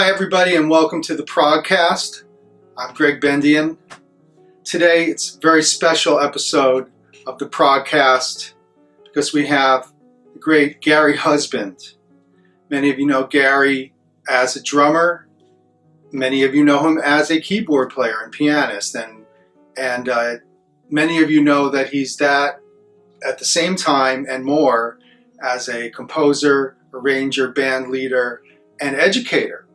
Hi everybody and welcome to the ProgCast. I'm Gregg Bendian. Today it's a very special episode of the ProgCast because we have the great Gary Husband. Many of you know Gary as a drummer. Many of you know him as a keyboard player and pianist. And many of you know that he's that at the same time and more as a composer, arranger, band leader, and educator.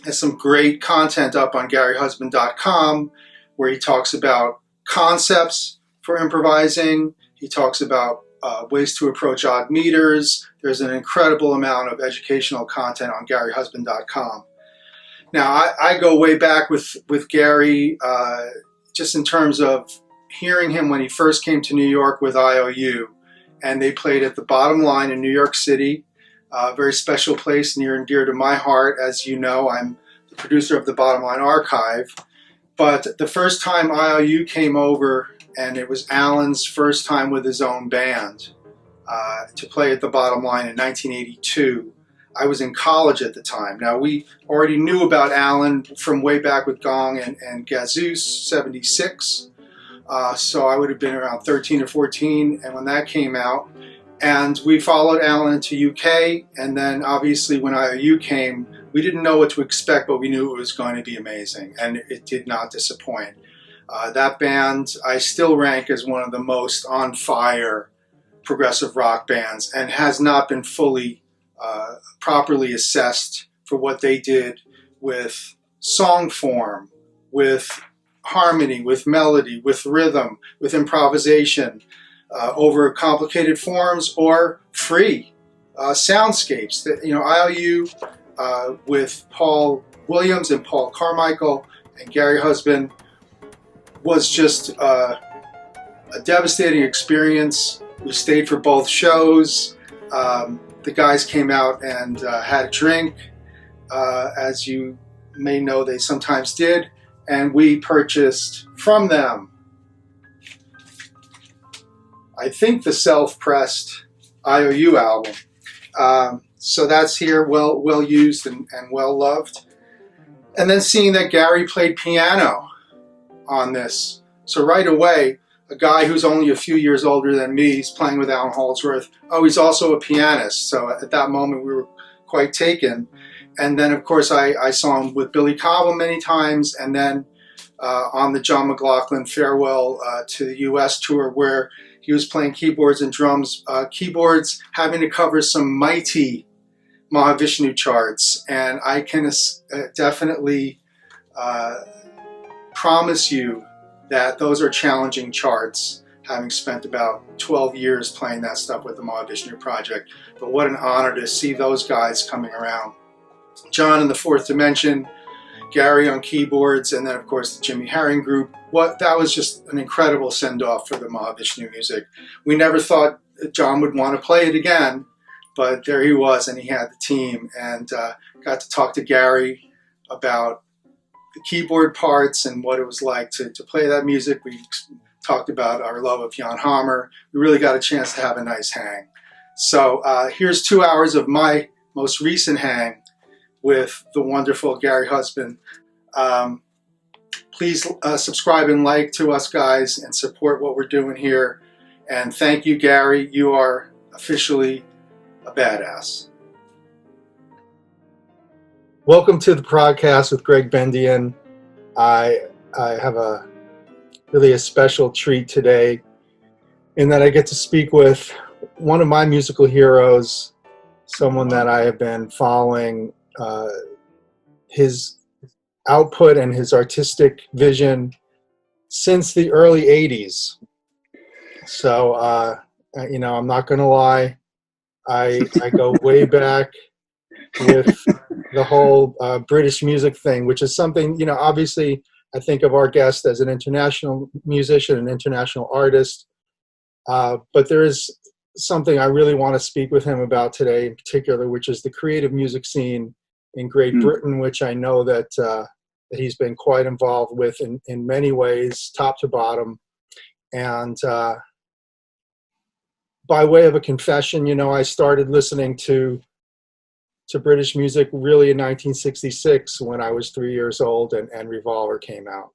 There's some great content up on GaryHusband.com where he talks about concepts for improvising. He talks about ways to approach odd meters. There's an incredible amount of educational content on GaryHusband.com. Now, I go way back with Gary just in terms of hearing him when he first came to New York with IOU, and they played at the Bottom Line in New York City. A very special place near and dear to my heart. As you know, I'm the producer of the Bottom Line Archive. But the first time IOU came over, and it was Allan's first time with his own band to play at the Bottom Line in 1982. I was in college at the time. Now, we already knew about Allan from way back with Gong and Gazoos, 76. So I would have been around 13 or 14, and when that came out, and we followed Allan into UK, and then obviously when IOU came, we didn't know what to expect, but we knew it was going to be amazing, and it did not disappoint. That band I still rank as one of the most on fire progressive rock bands, and has not been fully properly assessed for what they did with song form, with harmony, with melody, with rhythm, with improvisation, over complicated forms or free soundscapes. That, you know, IOU with Paul Williams and Paul Carmichael and Gary Husband was just a devastating experience. We stayed for both shows. The guys came out and had a drink, as you may know they sometimes did, and we purchased from them, I think, the self-pressed IOU album. So that's here, well used and well loved. And then seeing that Gary played piano on this. So right away, a guy who's only a few years older than me, he's playing with Allan Holdsworth. Oh, he's also a pianist. So at that moment, we were quite taken. And then, of course, I saw him with Billy Cobham many times, and then on the John McLaughlin Farewell to the U.S. tour, where he was playing keyboards and drums, keyboards having to cover some mighty Mahavishnu charts. And I can definitely promise you that those are challenging charts, having spent about 12 years playing that stuff with the Mahavishnu Project. But what an honor to see those guys coming around. John in the Fourth Dimension, Gary on keyboards, and then of course the Jimmy Herring group. That was just an incredible send-off for the Mahavishnu music. We never thought John would want to play it again, but there he was, and he had the team, and got to talk to Gary about the keyboard parts and what it was like to play that music. We talked about our love of Jan Hammer. We really got a chance to have a nice hang. So here's 2 hours of my most recent hang with the wonderful Gary Husband. Please subscribe and like to us, guys, and support what we're doing here. And thank you, Gary. You are officially a badass. Welcome to the ProgCast with Gregg Bendian. I have really a special treat today in that I get to speak with one of my musical heroes, someone that I have been following his output and his artistic vision since the early 80s. So, you know, I'm not going to lie. I go way back with the whole British music thing, which is something, you know, obviously I think of our guest as an international musician, an international artist. But there is something I really want to speak with him about today in particular, which is the creative music scene in Great Britain, which I know that he's been quite involved with in many ways, top to bottom. And by way of a confession, you know, I started listening to to British music really in 1966 when I was 3 years old and Revolver came out.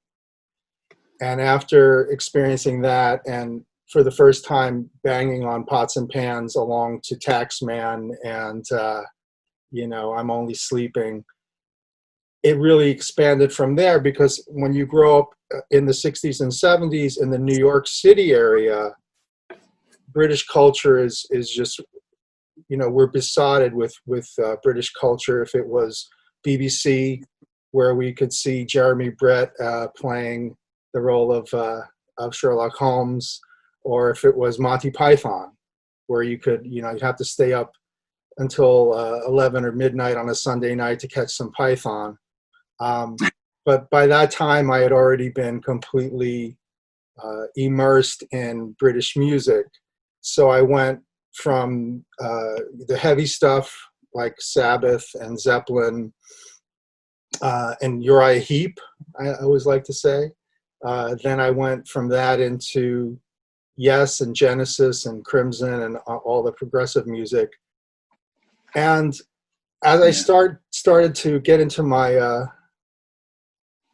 And after experiencing that, and for the first time banging on pots and pans along to Taxman and, I'm Only Sleeping, it really expanded from there, because when you grow up in the 60s and 70s in the New York City area, British culture is just, we're besotted with British culture. If it was BBC, where we could see Jeremy Brett playing the role of Sherlock Holmes, or if it was Monty Python, where you could, you'd have to stay up until 11 or midnight on a Sunday night to catch some Python. But by that time, I had already been completely immersed in British music. So I went from the heavy stuff like Sabbath and Zeppelin and Uriah Heep, I always like to say. Then I went from that into Yes and Genesis and Crimson and all the progressive music. And as I started to get into my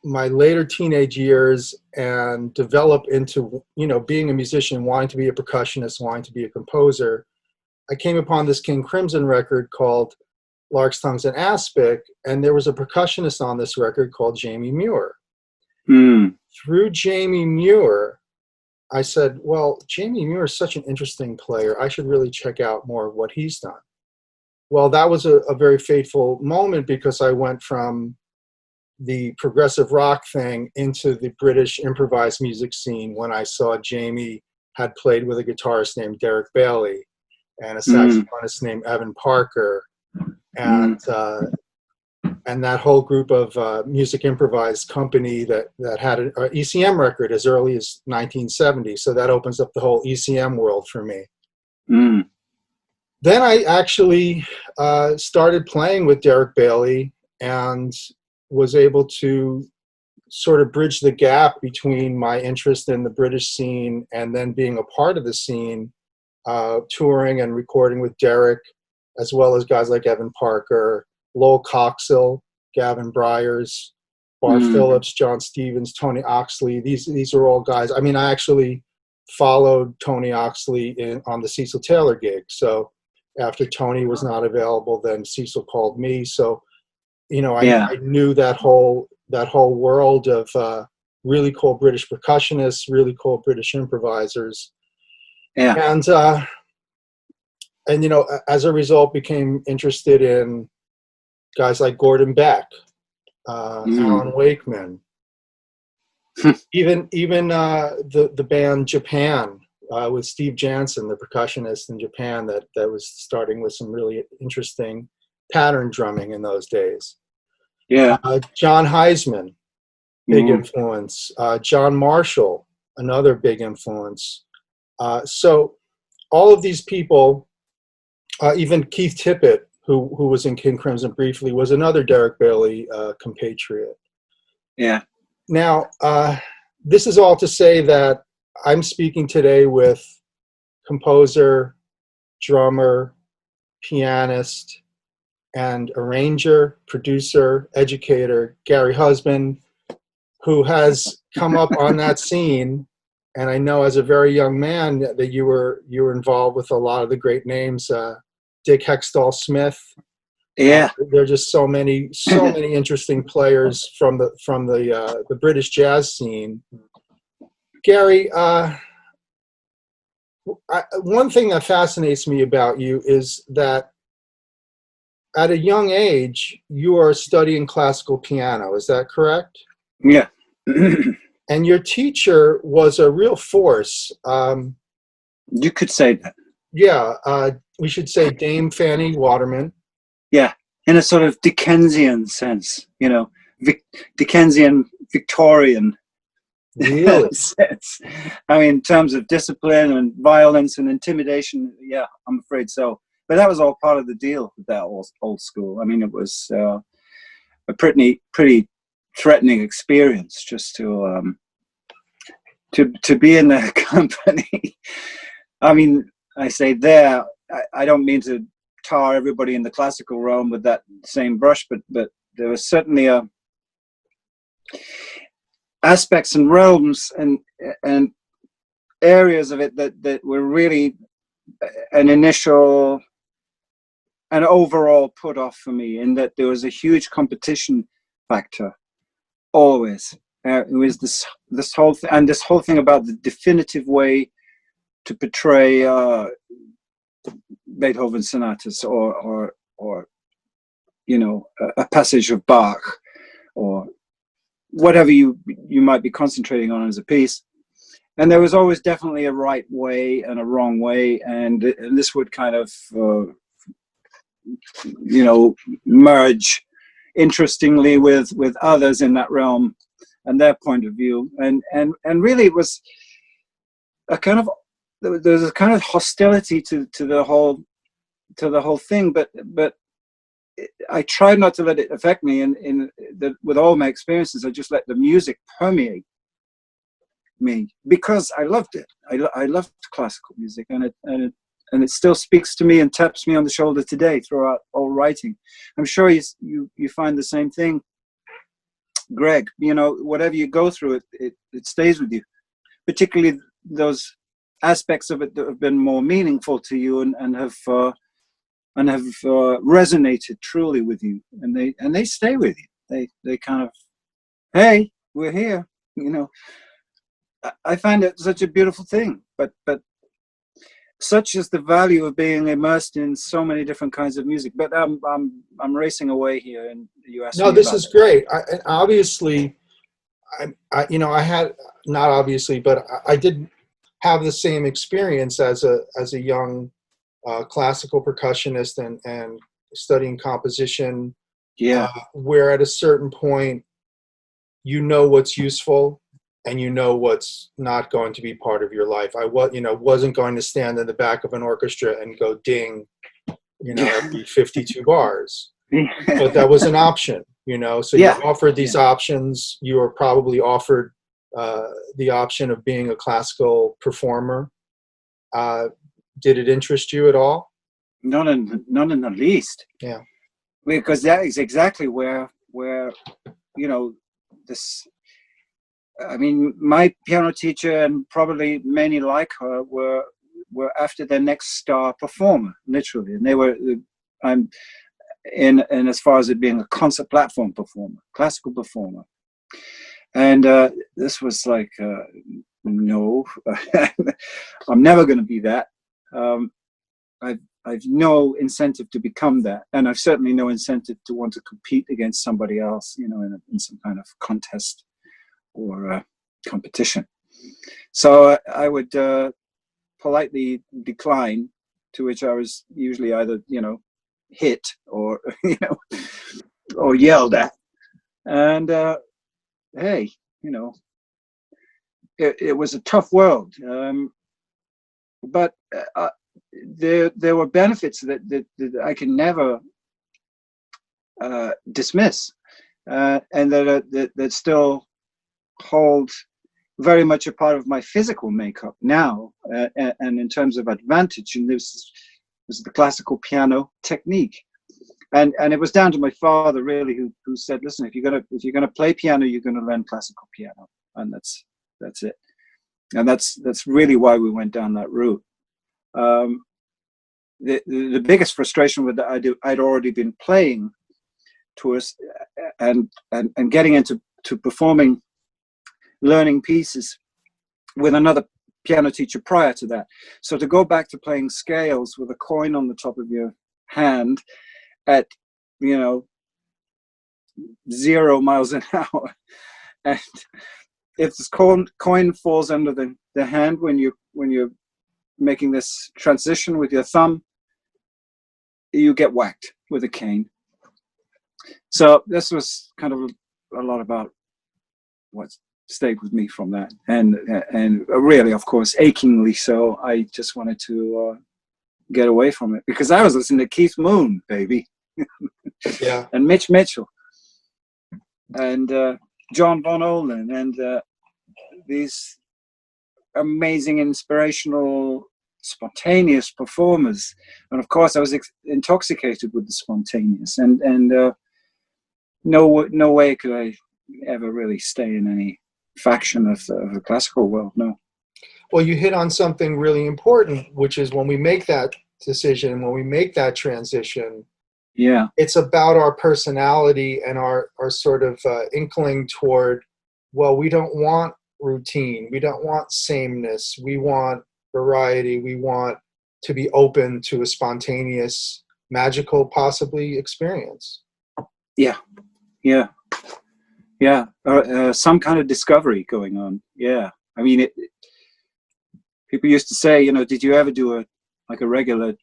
my later teenage years and develop into, being a musician, wanting to be a percussionist, wanting to be a composer, I came upon this King Crimson record called Lark's Tongues and Aspic, and there was a percussionist on this record called Jamie Muir. Through Jamie Muir, I said, well, Jamie Muir is such an interesting player. I should really check out more of what he's done. Well, that was a very fateful moment, because I went from the progressive rock thing into the British improvised music scene when I saw Jamie had played with a guitarist named Derek Bailey and a saxophonist named Evan Parker, and that whole group of music improvised company that had an ECM record as early as 1970. So that opens up the whole ECM world for me. Then I actually started playing with Derek Bailey and was able to sort of bridge the gap between my interest in the British scene and then being a part of the scene, touring and recording with Derek, as well as guys like Evan Parker, Lowell Coxill, Gavin Bryars, Bart Phillips, John Stevens, Tony Oxley. These are all guys. I mean, I actually followed Tony Oxley on the Cecil Taylor gig. So after Tony was not available, then Cecil called me. So, I knew that whole world of really cool British percussionists, really cool British improvisers. Yeah. And as a result, became interested in guys like Gordon Beck, Alan Wakeman, even the band Japan with Steve Jansen, the percussionist in Japan that was starting with some really interesting pattern drumming in those days. Yeah. John Heisman, big influence. John Marshall, another big influence. So all of these people, even Keith Tippett, who was in King Crimson briefly, was another Derek Bailey compatriot. Yeah. Now, this is all to say that I'm speaking today with composer, drummer, pianist, and arranger, producer, educator, Gary Husband, who has come up on that scene. And I know as a very young man that you were involved with a lot of the great names, Dick Hextall Smith. Yeah, there are just so many interesting players from the British jazz scene. Gary, one thing that fascinates me about you is that at a young age, you are studying classical piano. Is that correct? Yeah. And your teacher was a real force. You could say that. Yeah, we should say Dame Fanny Waterman. Yeah, in a sort of Dickensian sense, Dickensian Victorian really? sense. I mean, in terms of discipline and violence and intimidation, yeah, I'm afraid so. But that was all part of the deal with that old school. I mean, it was a pretty threatening experience just to be in that company. I mean, I say there, I don't mean to tar everybody in the classical realm with that same brush, but there was certainly aspects and realms and areas of it that were really an overall put off for me, in that there was a huge competition factor always. It was this whole thing, and this whole thing about the definitive way to portray Beethoven sonatas or a passage of Bach or whatever you might be concentrating on as a piece. And there was always definitely a right way and a wrong way, and this would kind of merge interestingly with others in that realm and their point of view, and really it was there's a kind of hostility to the whole thing, but I tried not to let it affect me, in that with all my experiences I just let the music permeate me, because I loved it. I loved classical music, and it still speaks to me and taps me on the shoulder today throughout all writing. I'm sure you find the same thing, Greg. Whatever you go through, it stays with you, particularly those aspects of it that have been more meaningful to you and have resonated truly with you, and they stay with you. They kind of, hey, we're here. I find it such a beautiful thing, but such is the value of being immersed in so many different kinds of music. But I'm racing away here, and you asked me. No, this is great. Obviously, I had, not obviously, but I did have the same experience as a young classical percussionist and studying composition. Yeah. Where at a certain point, what's useful, and what's not going to be part of your life. I wasn't going to stand in the back of an orchestra and go ding, every 52 bars. But that was an option, So Yeah. you're offered these options. You were probably offered the option of being a classical performer. Did it interest you at all? None in the least. Yeah. Because that is exactly where this. I mean, my piano teacher, and probably many like her, were after their next star performer, literally, and they were. I'm in as far as it being a concert platform performer, classical performer, and this was like, no, I'm never going to be that. I've no incentive to become that, and I've certainly no incentive to want to compete against somebody else, in some kind of contest or competition. So I would politely decline, to which I was usually either hit or or yelled at. And hey, it was a tough world, but there were benefits that I can never dismiss, and that still hold very much a part of my physical makeup now, and in terms of advantage. And this was the classical piano technique, and it was down to my father really, who said, listen, if you're gonna play piano, you're gonna learn classical piano, and that's it. And that's really why we went down that route. The biggest frustration with that, I'd already been playing tours and getting into performing, learning pieces with another piano teacher prior to that. So to go back to playing scales with a coin on the top of your hand at 0 miles an hour, and if this coin falls under the hand when you're making this transition with your thumb, you get whacked with a cane. So this was kind of a lot about what stayed with me from that, and really, of course, achingly so. I just wanted to get away from it, because I was listening to Keith Moon, baby. Yeah. And Mitch Mitchell and John Von Olin, and these amazing inspirational spontaneous performers, and of course I was intoxicated with the spontaneous, and no way could I ever really stay in any faction of the classical world. No. Well, you hit on something really important, which is when we make that decision, when we make that transition, yeah, it's about our personality and our sort of inkling toward, well, we don't want routine, we don't want sameness, we want variety, we want to be open to a spontaneous, magical, possibly experience. Yeah. Some kind of discovery going on. Yeah, I mean, people used to say, did you ever do a regular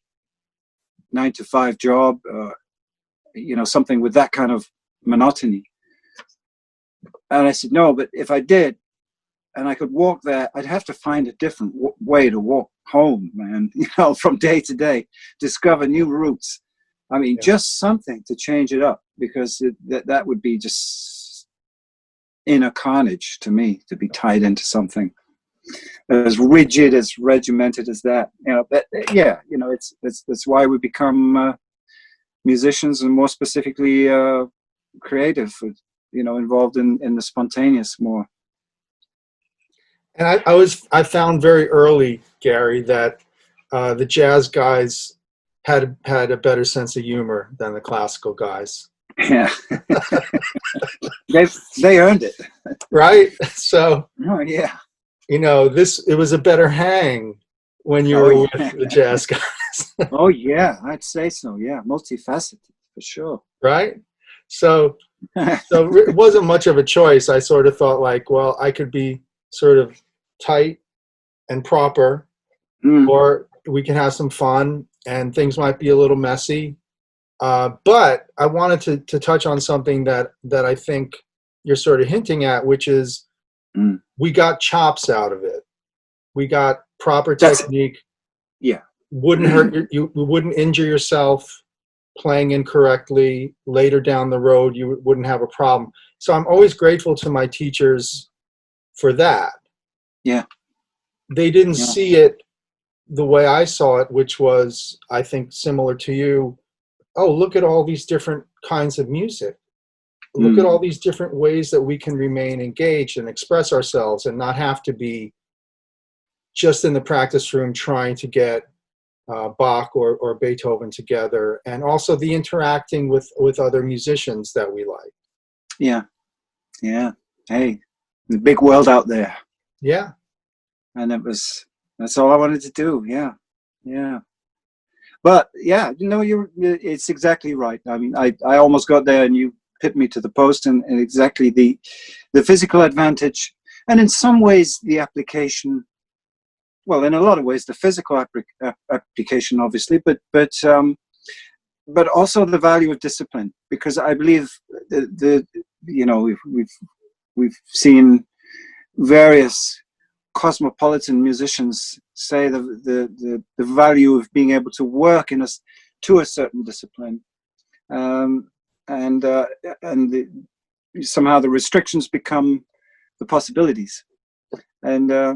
9-to-5 job, something with that kind of monotony? And I said, no, but if I did, and I could walk there, I'd have to find a different way to walk home, man, from day to day, discover new routes. I mean, just something to change it up, because that would be just inner carnage to me, to be tied into something as rigid, as regimented as that. That's why we become musicians, and more specifically creative, involved in the spontaneous more. And I found very early, Gary, that the jazz guys had a better sense of humor than the classical guys. Yeah. they earned it. Right? So, oh, yeah. It was a better hang when you were with the jazz guys. Oh, yeah, I'd say so. Yeah, multifaceted, for sure. Right? So it wasn't much of a choice. I sort of thought well, I could be sort of tight and proper, or we can have some fun, and things might be a little messy. But I wanted to touch on something that I think you're sort of hinting at, which is we got chops out of it. We got proper technique. Yeah. Wouldn't hurt you wouldn't injure yourself playing incorrectly. Later down the road, you wouldn't have a problem. So I'm always grateful to my teachers for that. Yeah. They didn't see it the way I saw it, which was, I think, similar to you. Oh, look at all these different kinds of music. Look at all these different ways that we can remain engaged and express ourselves, and not have to be just in the practice room trying to get Bach or Beethoven together, and also the interacting with other musicians that we like. Yeah. Hey, the big world out there. Yeah. And that's all I wanted to do. Yeah. But yeah, it's exactly right. I mean, I almost got there, and you hit me to the post, and exactly the physical advantage, and in some ways the application. Well, in a lot of ways, the physical application, obviously, but also the value of discipline, because I believe we've seen various cosmopolitan musicians say the value of being able to work to a certain discipline, and somehow the restrictions become the possibilities, and I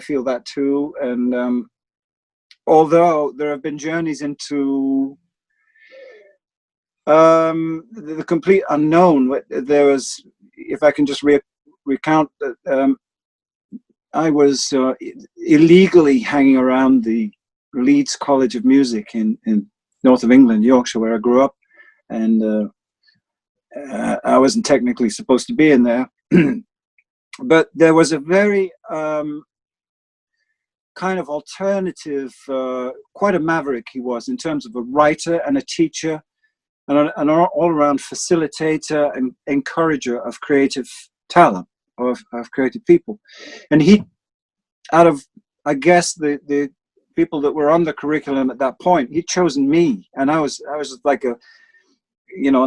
feel that too. And although there have been journeys into the complete unknown, there was, if I can just recount that, I was illegally hanging around the Leeds College of Music in north of England, Yorkshire, where I grew up, and I wasn't technically supposed to be in there. But there was a very kind of alternative, quite a maverick he was, in terms of a writer and a teacher, and an all-around facilitator and encourager of creative talent, of creative people. And he, out of, I guess, the people that were on the curriculum at that point, he'd chosen me, and I was like on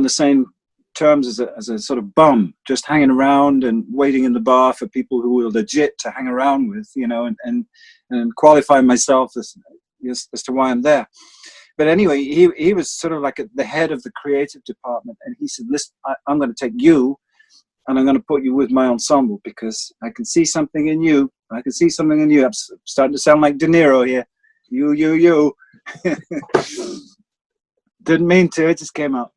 the same terms as a sort of bum, just hanging around and waiting in the bar for people who were legit to hang around with, and qualify myself as to why I'm there. But anyway, he was sort of like the head of the creative department, and he said, "Listen, I'm going to take you and I'm going to put you with my ensemble because I can see something in you. I can see something in you. I'm starting to sound like De Niro here. You. Didn't mean to. It just came out.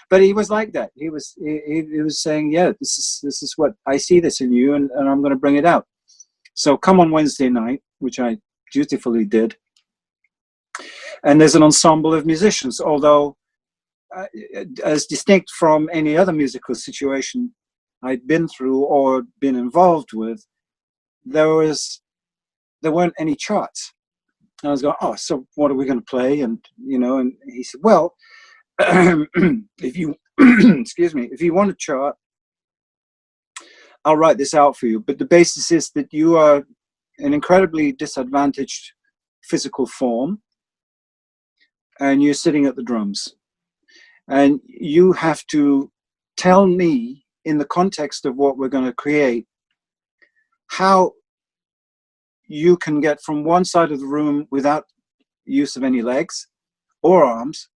But he was like that. He was saying, yeah, this is what I see this in you, and I'm going to bring it out. So come on Wednesday night, which I dutifully did. And there's an ensemble of musicians, although as distinct from any other musical situation I'd been through or been involved with, there weren't any charts. And I was going, oh, so what are we going to play? And, and he said, well, if you, excuse me, if you want a chart, I'll write this out for you. But the basis is that you are an incredibly disadvantaged physical form, and you're sitting at the drums. And you have to tell me, in the context of what we're going to create, how you can get from one side of the room without use of any legs or arms,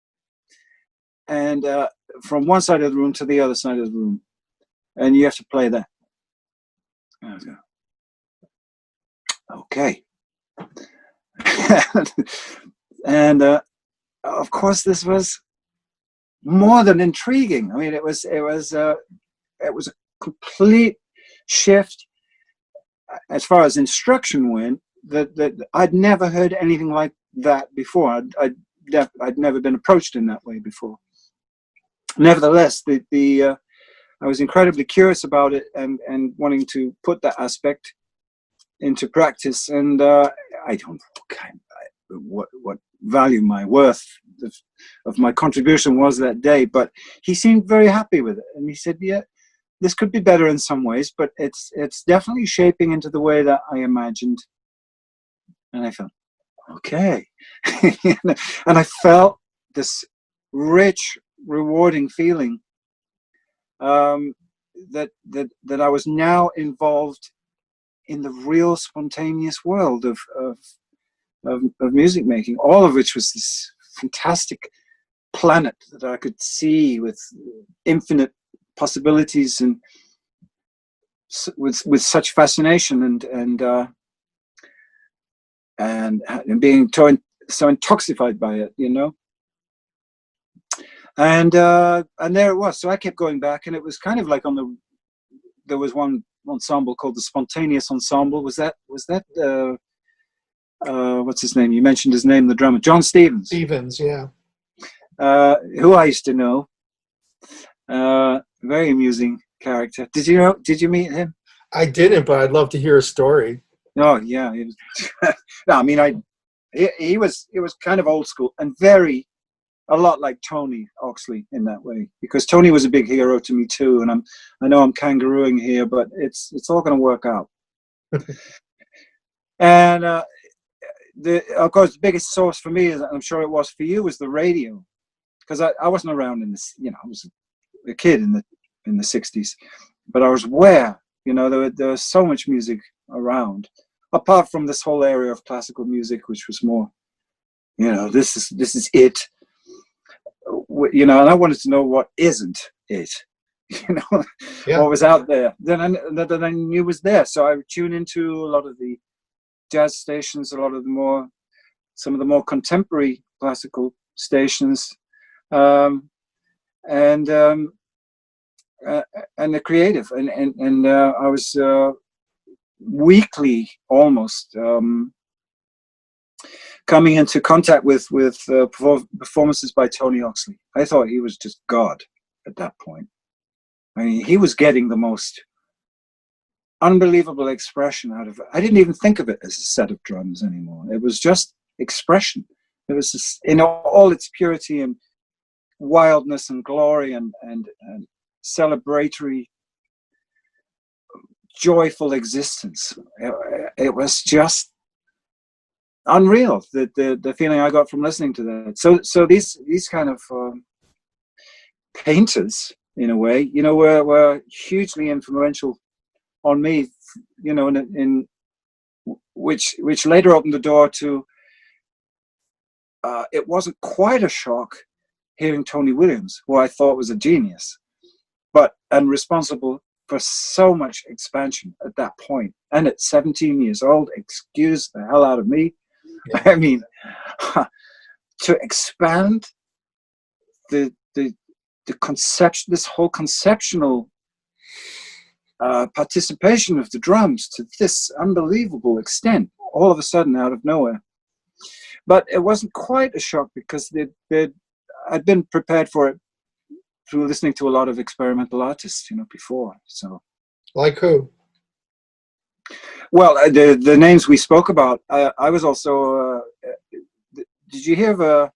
and from one side of the room to the other side of the room. And you have to play that. Okay. And of course, this was more than intriguing. I mean, it was a complete shift as far as instruction went. That I'd never heard anything like that before. I'd never been approached in that way before. Nevertheless, I was incredibly curious about it and wanting to put that aspect into practice. And I don't know what value my worth of my contribution was that day, but he seemed very happy with it, and he said, yeah, this could be better in some ways, but it's definitely shaping into the way that I imagined. And I felt, okay. And I felt this rich, rewarding feeling that I was now involved in the real spontaneous world of music making, all of which was this fantastic planet that I could see with infinite possibilities and with such fascination and being so intoxicated by it, and there it was. So I kept going back, and it was kind of like there was one ensemble called the Spontaneous Ensemble. Was that what's his name? You mentioned his name, the drummer, John Stevens. Stevens, yeah. Who I used to know. Very amusing character. Did you meet him? I didn't, but I'd love to hear a story. Oh yeah. No, I mean, he was kind of old school and a lot like Tony Oxley in that way, because Tony was a big hero to me too. And I know I'm kangarooing here, but it's all going to work out. And of course, the biggest source for me, as I'm sure it was for you, was the radio, because I wasn't around in this. I was a kid in the 60s, but I was aware. There was so much music around, apart from this whole area of classical music, which was more, this is it. And I wanted to know what isn't it. Yeah. What was out there that I knew was there. So I would tune into a lot of the jazz stations, some of the more contemporary classical stations, and the creative, and I was weekly almost coming into contact with performances by Tony Oxley. I thought he was just God at that point. I mean, he was getting the most unbelievable expression out of it. I didn't even think of it as a set of drums anymore. It was just expression. It was just, in all its purity and wildness and glory and celebratory, joyful existence. It was just unreal, the feeling I got from listening to that. So these kind of painters, in a way, were hugely influential on me, in which later opened the door to. It wasn't quite a shock hearing Tony Williams, who I thought was a genius, and responsible for so much expansion at that point. And at 17 years old, excuse the hell out of me. Yeah. I mean, to expand the conception, this whole conceptual participation of the drums to this unbelievable extent, all of a sudden out of nowhere. But it wasn't quite a shock because I'd been prepared for it through listening to a lot of experimental artists, before. So, Like who? well, the names we spoke about, I was also. Did you hear of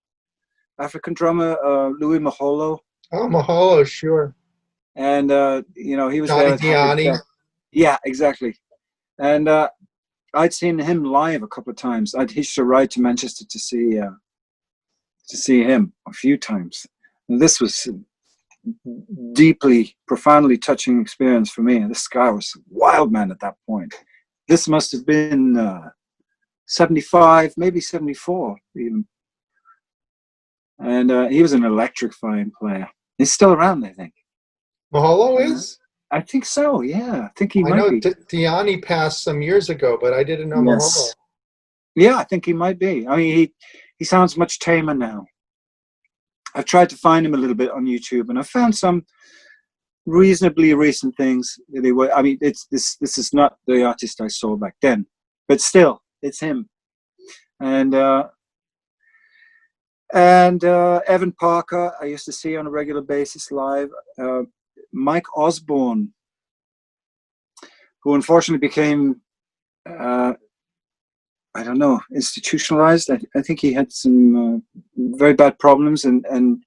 African drummer Louis Maholo? Oh, Mahalo, sure. And he was Johnny there. Diani. Yeah, exactly. And I'd seen him live a couple of times. I'd hitched a ride to Manchester to see him a few times. And this was deeply, profoundly touching experience for me. This guy was a wild man at that point. This must have been 75, maybe 74 even. And he was an electrifying player. He's still around, I think. Mahalo is? I think so, yeah. I think he might know be. Diani passed some years ago, but I didn't know Mahalo. Yeah, I think he might be. I mean, he sounds much tamer now. I've tried to find him a little bit on YouTube, and I've found some reasonably recent things. I mean, this is not the artist I saw back then, but still, it's him. And Evan Parker, I used to see on a regular basis live. Mike Osborne, who unfortunately became, institutionalized. I think he had some very bad problems, and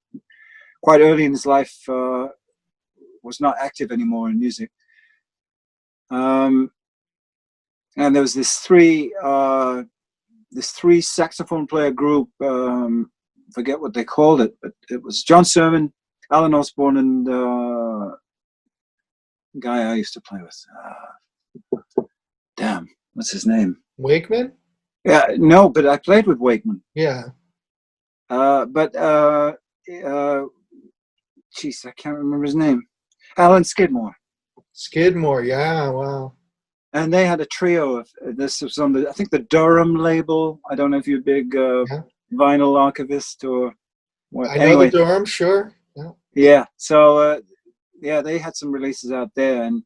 quite early in his life was not active anymore in music. And there was this three saxophone player group. Forget what they called it, but it was John Sermon, Alan Osborne, and a guy I used to play with. Damn, what's his name? Wakeman? Yeah, no, but I played with Wakeman. Yeah. Jeez, I can't remember his name. Alan Skidmore. Skidmore, yeah, wow. And they had a trio of this was on I think the Durham label. I don't know if you're a big vinyl archivist or what. I know the Durham, sure. Yeah. Yeah. So they had some releases out there, and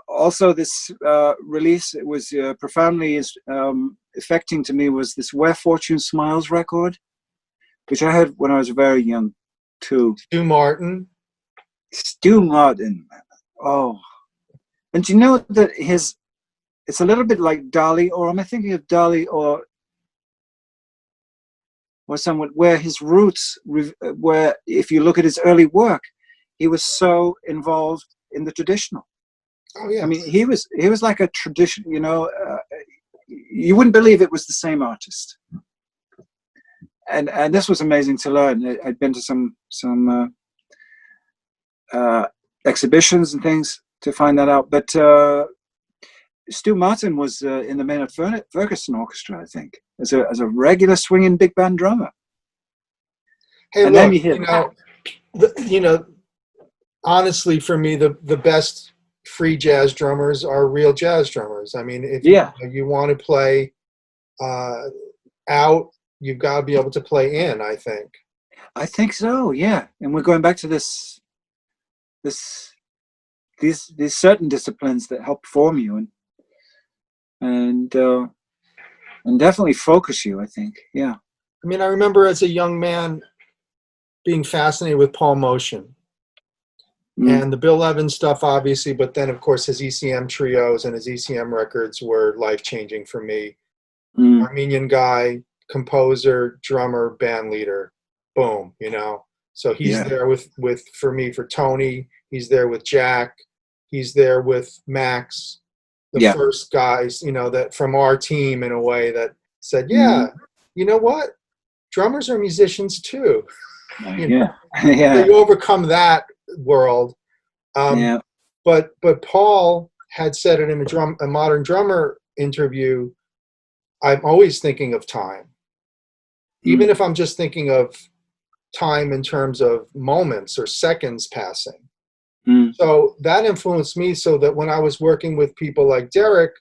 also this release, it was profoundly affecting to me, was this Where Fortune Smiles record, which I heard when I was very young too. Stu Martin. Oh, and do you know that it's a little bit like Dali, or am I thinking of Dali or someone where his roots, where if you look at his early work, he was so involved in the traditional. Oh yeah. I mean, he was like a tradition. You wouldn't believe it was the same artist. And this was amazing to learn. I'd been to some exhibitions and things to find that out. But Stu Martin was in the Maynard Ferguson Orchestra, I think, as a regular swinging big band drummer. Hey, and look, then you hear honestly, for me, the best free jazz drummers are real jazz drummers. I mean, if you want to play out, you've got to be able to play in, I think. I think so, yeah. And we're going back to these certain disciplines that help form you and definitely focus you, I think. Yeah. I mean, I remember as a young man being fascinated with Paul Motion and the Bill Evans stuff, obviously, but then of course his ECM trios and his ECM records were life-changing for me. Armenian guy, composer, drummer, band leader, boom, So he's there with for me, for Tony, he's there with Jack, he's there with Max, the first guys, that from our team in a way that said, you know what? Drummers are musicians too. They overcome that world. But Paul had said it in a Modern Drummer interview I'm always thinking of time, even if I'm just thinking of time in terms of moments or seconds passing. So that influenced me, so that when I was working with people like Derek,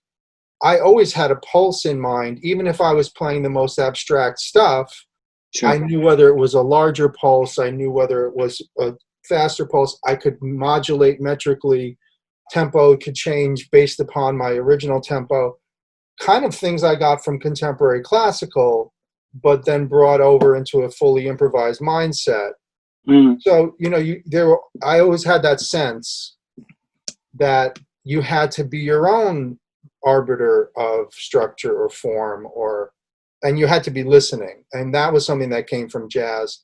I always had a pulse in mind. Even if I was playing the most abstract stuff, Sure. I knew whether it was a larger pulse, I knew whether it was a faster pulse. I could modulate metrically. Tempo could change based upon my original tempo. Kind of things I got from contemporary classical, but then brought over into a fully improvised mindset. So, I always had that sense that you had to be your own arbiter of structure or form, and you had to be listening. And that was something that came from jazz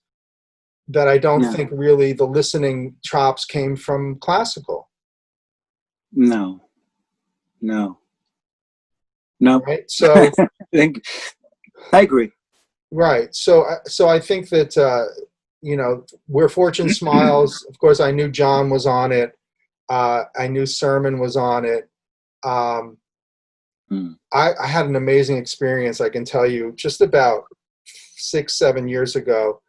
that I don't think really the listening chops came from classical. No. Right. So I agree. Right. So I think that, Where Fortune Smiles, of course, I knew John was on it. I knew Sermon was on it. I had an amazing experience, I can tell you, just about 6-7 years ago,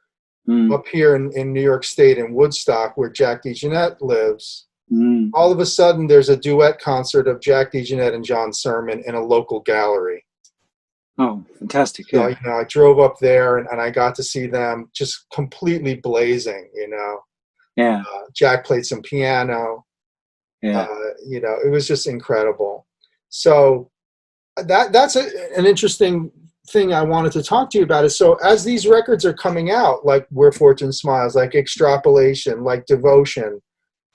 up here in New York State in Woodstock, where Jack DeJohnette lives. All of a sudden, there's a duet concert of Jack DeJohnette and John Sermon in a local gallery. Oh, fantastic. So, I drove up there and I got to see them just completely blazing, Yeah. Jack played some piano. Yeah. It was just incredible. So that's an interesting thing I wanted to talk to you about. Is so as these records are coming out, like Where Fortune Smiles, like Extrapolation, like Devotion,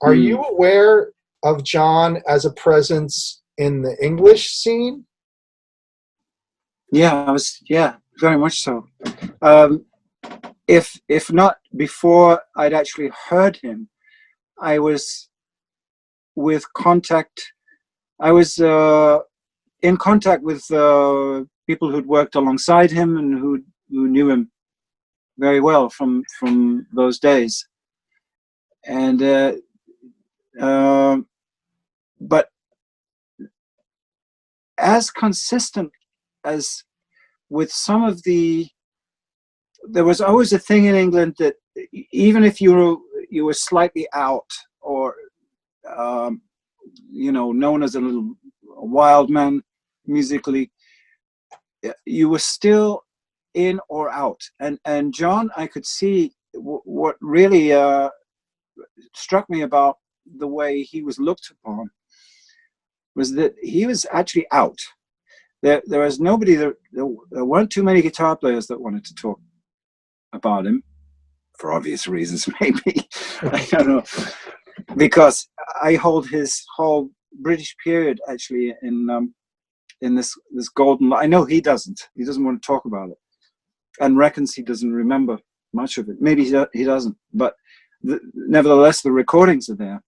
are you aware of John as a presence in the English scene? Yeah, very much so. If not before I'd actually heard him, I was in contact with people who'd worked alongside him and who knew him very well from those days. And but as consistent as with some of there was always a thing in England that even if you were slightly out or known as a little wild man musically, you were still in or out. And John, I could see what really struck me about the way he was looked upon was that he was actually out. There was nobody, there weren't too many guitar players that wanted to talk about him, for obvious reasons, maybe. I don't know. Because I hold his whole British period actually in this golden. I know he doesn't. He doesn't want to talk about it, and reckons he doesn't remember much of it. Maybe he doesn't. But nevertheless, the recordings are there.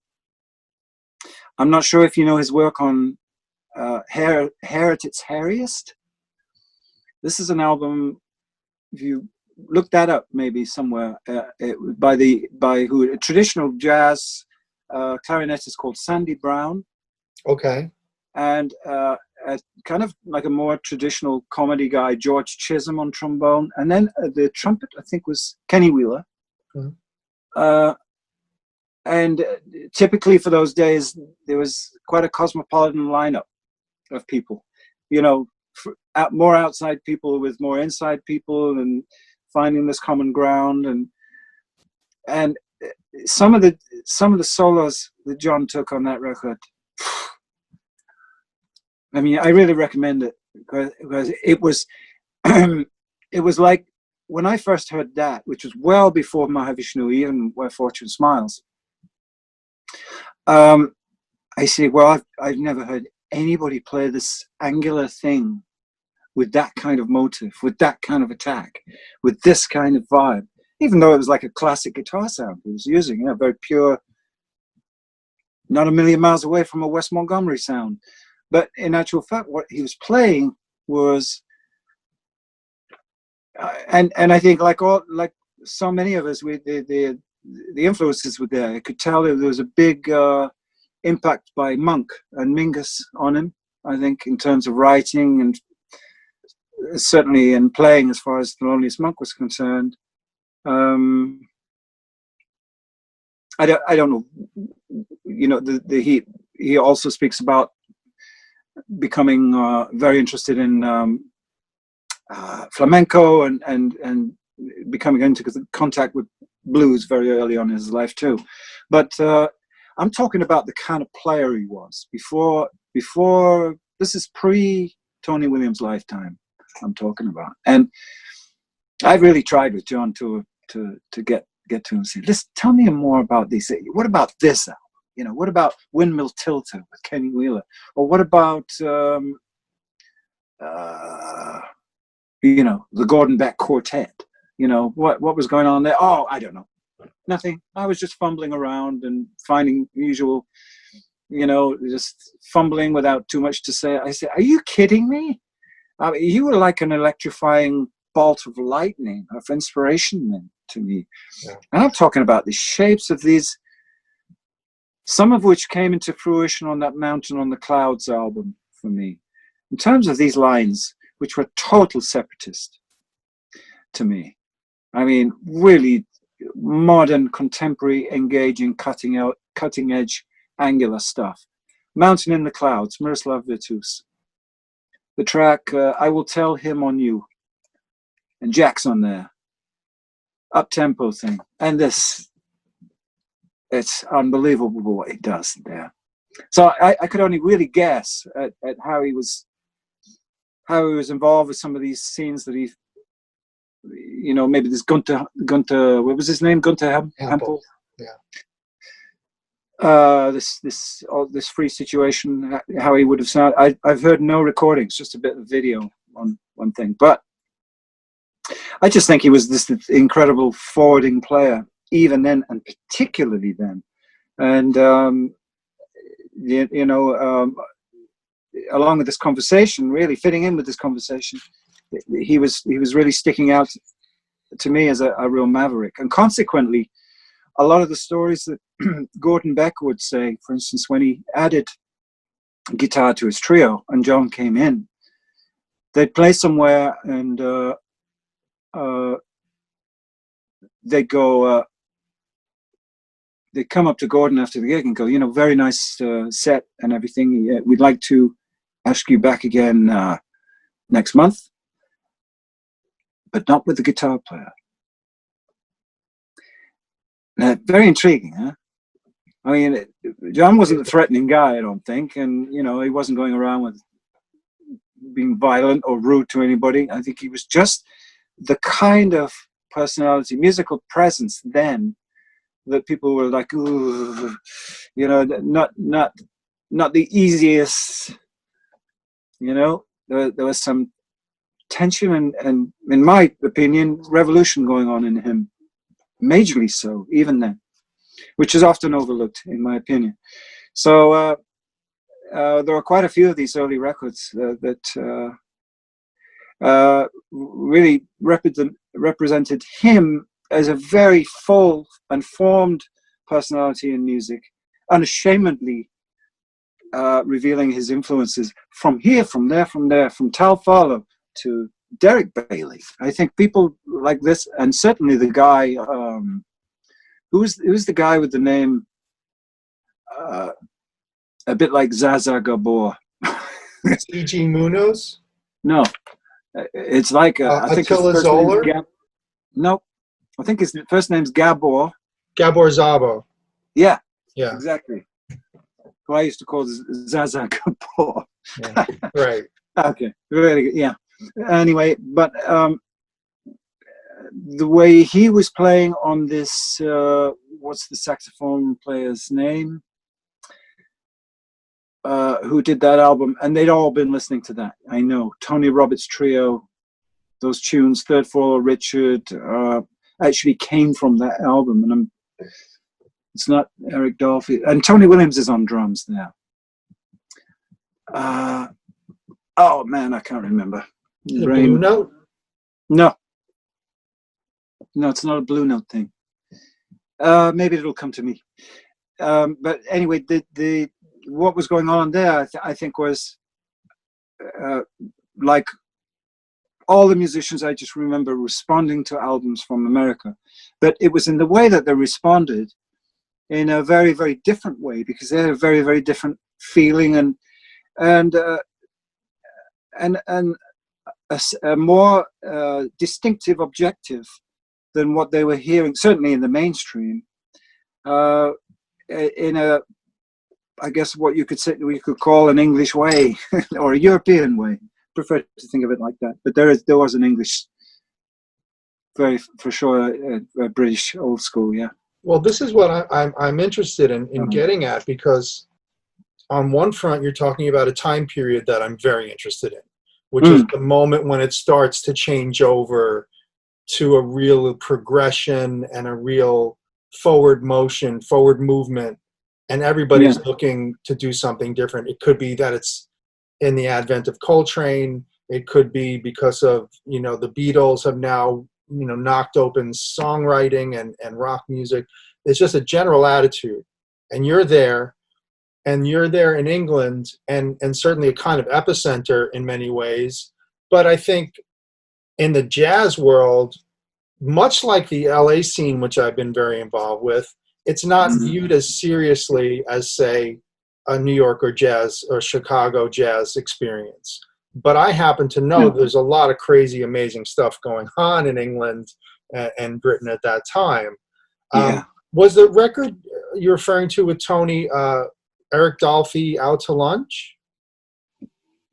I'm not sure if you know his work on Hair at its Hairiest. This is an album. If you look that up, maybe somewhere by a traditional jazz clarinetist called Sandy Brown. Okay. And kind of like a more traditional comedy guy, George Chisholm on trombone, and then the trumpet I think was Kenny Wheeler. And typically for those days, there was quite a cosmopolitan lineup of people, more outside people with more inside people, and finding this common ground. And some of the solos that John took on that record, I mean, I really recommend it because it was it was like when I first heard that, which was well before Mahavishnu, even Where Fortune Smiles. I say, well, I've never heard anybody play this angular thing with that kind of motive, with that kind of attack, with this kind of vibe, even though it was like a classic guitar sound he was using, very pure, not a million miles away from a Wes Montgomery sound. But in actual fact, what he was playing was, and I think like so many of us, the influences were there. I could tell there was a big impact by Monk and Mingus on him, I think, in terms of writing and certainly in playing, as far as The Loneliest Monk was concerned. I don't know. You know, he also speaks about becoming very interested in flamenco and becoming into contact with blues very early on in his life too. But I'm talking about the kind of player he was before. This is pre Tony Williams' lifetime. I'm talking about, and I really tried with John to get to him and say, listen, tell me more about these. What about this album? You know, what about Windmill Tilter with Kenny Wheeler? Or what about, you know, the Gordon Beck Quartet? You know, what was going on there? Oh, I don't know. Nothing. I was just fumbling around and finding usual, you know, just fumbling without too much to say. I said, are you kidding me? I mean, you were like an electrifying bolt of lightning, of inspiration then to me. Yeah. And I'm talking about the shapes of these, some of which came into fruition on that Mountain on the Clouds album for me. In terms of these lines, which were total separatist to me. I mean, really modern, contemporary, engaging, cutting edge, angular stuff. Mountain in the Clouds, Miroslav Virtus. The track, I Will Tell Him on You. And Jack's on there. Up-tempo thing. And this, it's unbelievable what it does there. So I could only really guess at how he was involved with some of these scenes that he, you know, maybe this Gunther, what was his name? Gunther Hempel? Yeah. This free situation, how he would have sounded. I've heard no recordings, just a bit of video on one thing. But I just think he was this incredible forwarding player, even then, and particularly then. And, you know, along with this conversation, really fitting in with this conversation, he was really sticking out to me as a real maverick. And consequently, a lot of the stories that Gordon Beck would say, for instance, when he added guitar to his trio and John came in, they'd play somewhere and they'd go, they'd come up to Gordon after the gig and go, you know, very nice set and everything. We'd like to ask you back again next month, but not with the guitar player. Very intriguing, huh? I mean, John wasn't a threatening guy, I don't think, and you know, he wasn't going around with being violent or rude to anybody. I think he was just the kind of personality, musical presence then that people were like, ooh, you know, not the easiest. You know, there was some tension and, in my opinion, revolution going on in him. Majorly so, even then, which is often overlooked, in my opinion. So there were quite a few of these early records that really represented him as a very full and formed personality in music, unashamedly revealing his influences from here, from there, from Tal Farlow to Derek Bailey. I think people like this, and certainly the guy, who's the guy with the name a bit like Zaza Gabor? E.G. Munoz? No, it's like I think his first name no, I think his first name's Gabor. Gabor Szabo. Yeah, yeah, exactly. Who I used to call Zaza Gabor. Yeah. Right. Okay, really good. Yeah. Anyway, but the way he was playing on this, what's the saxophone player's name? Who did that album? And they'd all been listening to that. I know. Tony Roberts Trio, those tunes, Third Floor Richard, actually came from that album. And it's not Eric Dolphy. And Tony Williams is on drums there. Oh man, I can't remember. The Blue Note? No, it's not a Blue Note thing. Maybe it'll come to me. But anyway, the what was going on there, I think, was like all the musicians, I just remember responding to albums from America. But it was in the way that they responded in a very, very different way, because they had a very, very different feeling and a more distinctive objective than what they were hearing, certainly in the mainstream, in a, I guess what you could call an English way or a European way. Prefer to think of it like that. But there was an English, very for sure, a British old school, yeah. Well, this is what I'm interested in getting at, because on one front, you're talking about a time period that I'm very interested in, which is the moment when it starts to change over to a real progression and a real forward motion, forward movement, and everybody's looking to do something different. It could be that it's in the advent of Coltrane. It could be because of, the Beatles have now, knocked open songwriting and rock music. It's just a general attitude. And you're there in England, and certainly a kind of epicenter in many ways. But I think in the jazz world, much like the LA scene, which I've been very involved with, it's not viewed as seriously as, say, a New York or jazz or Chicago jazz experience. But I happen to know there's a lot of crazy, amazing stuff going on in England and Britain at that time. Was the record you're referring to with Tony, Eric Dolphy, Out to Lunch?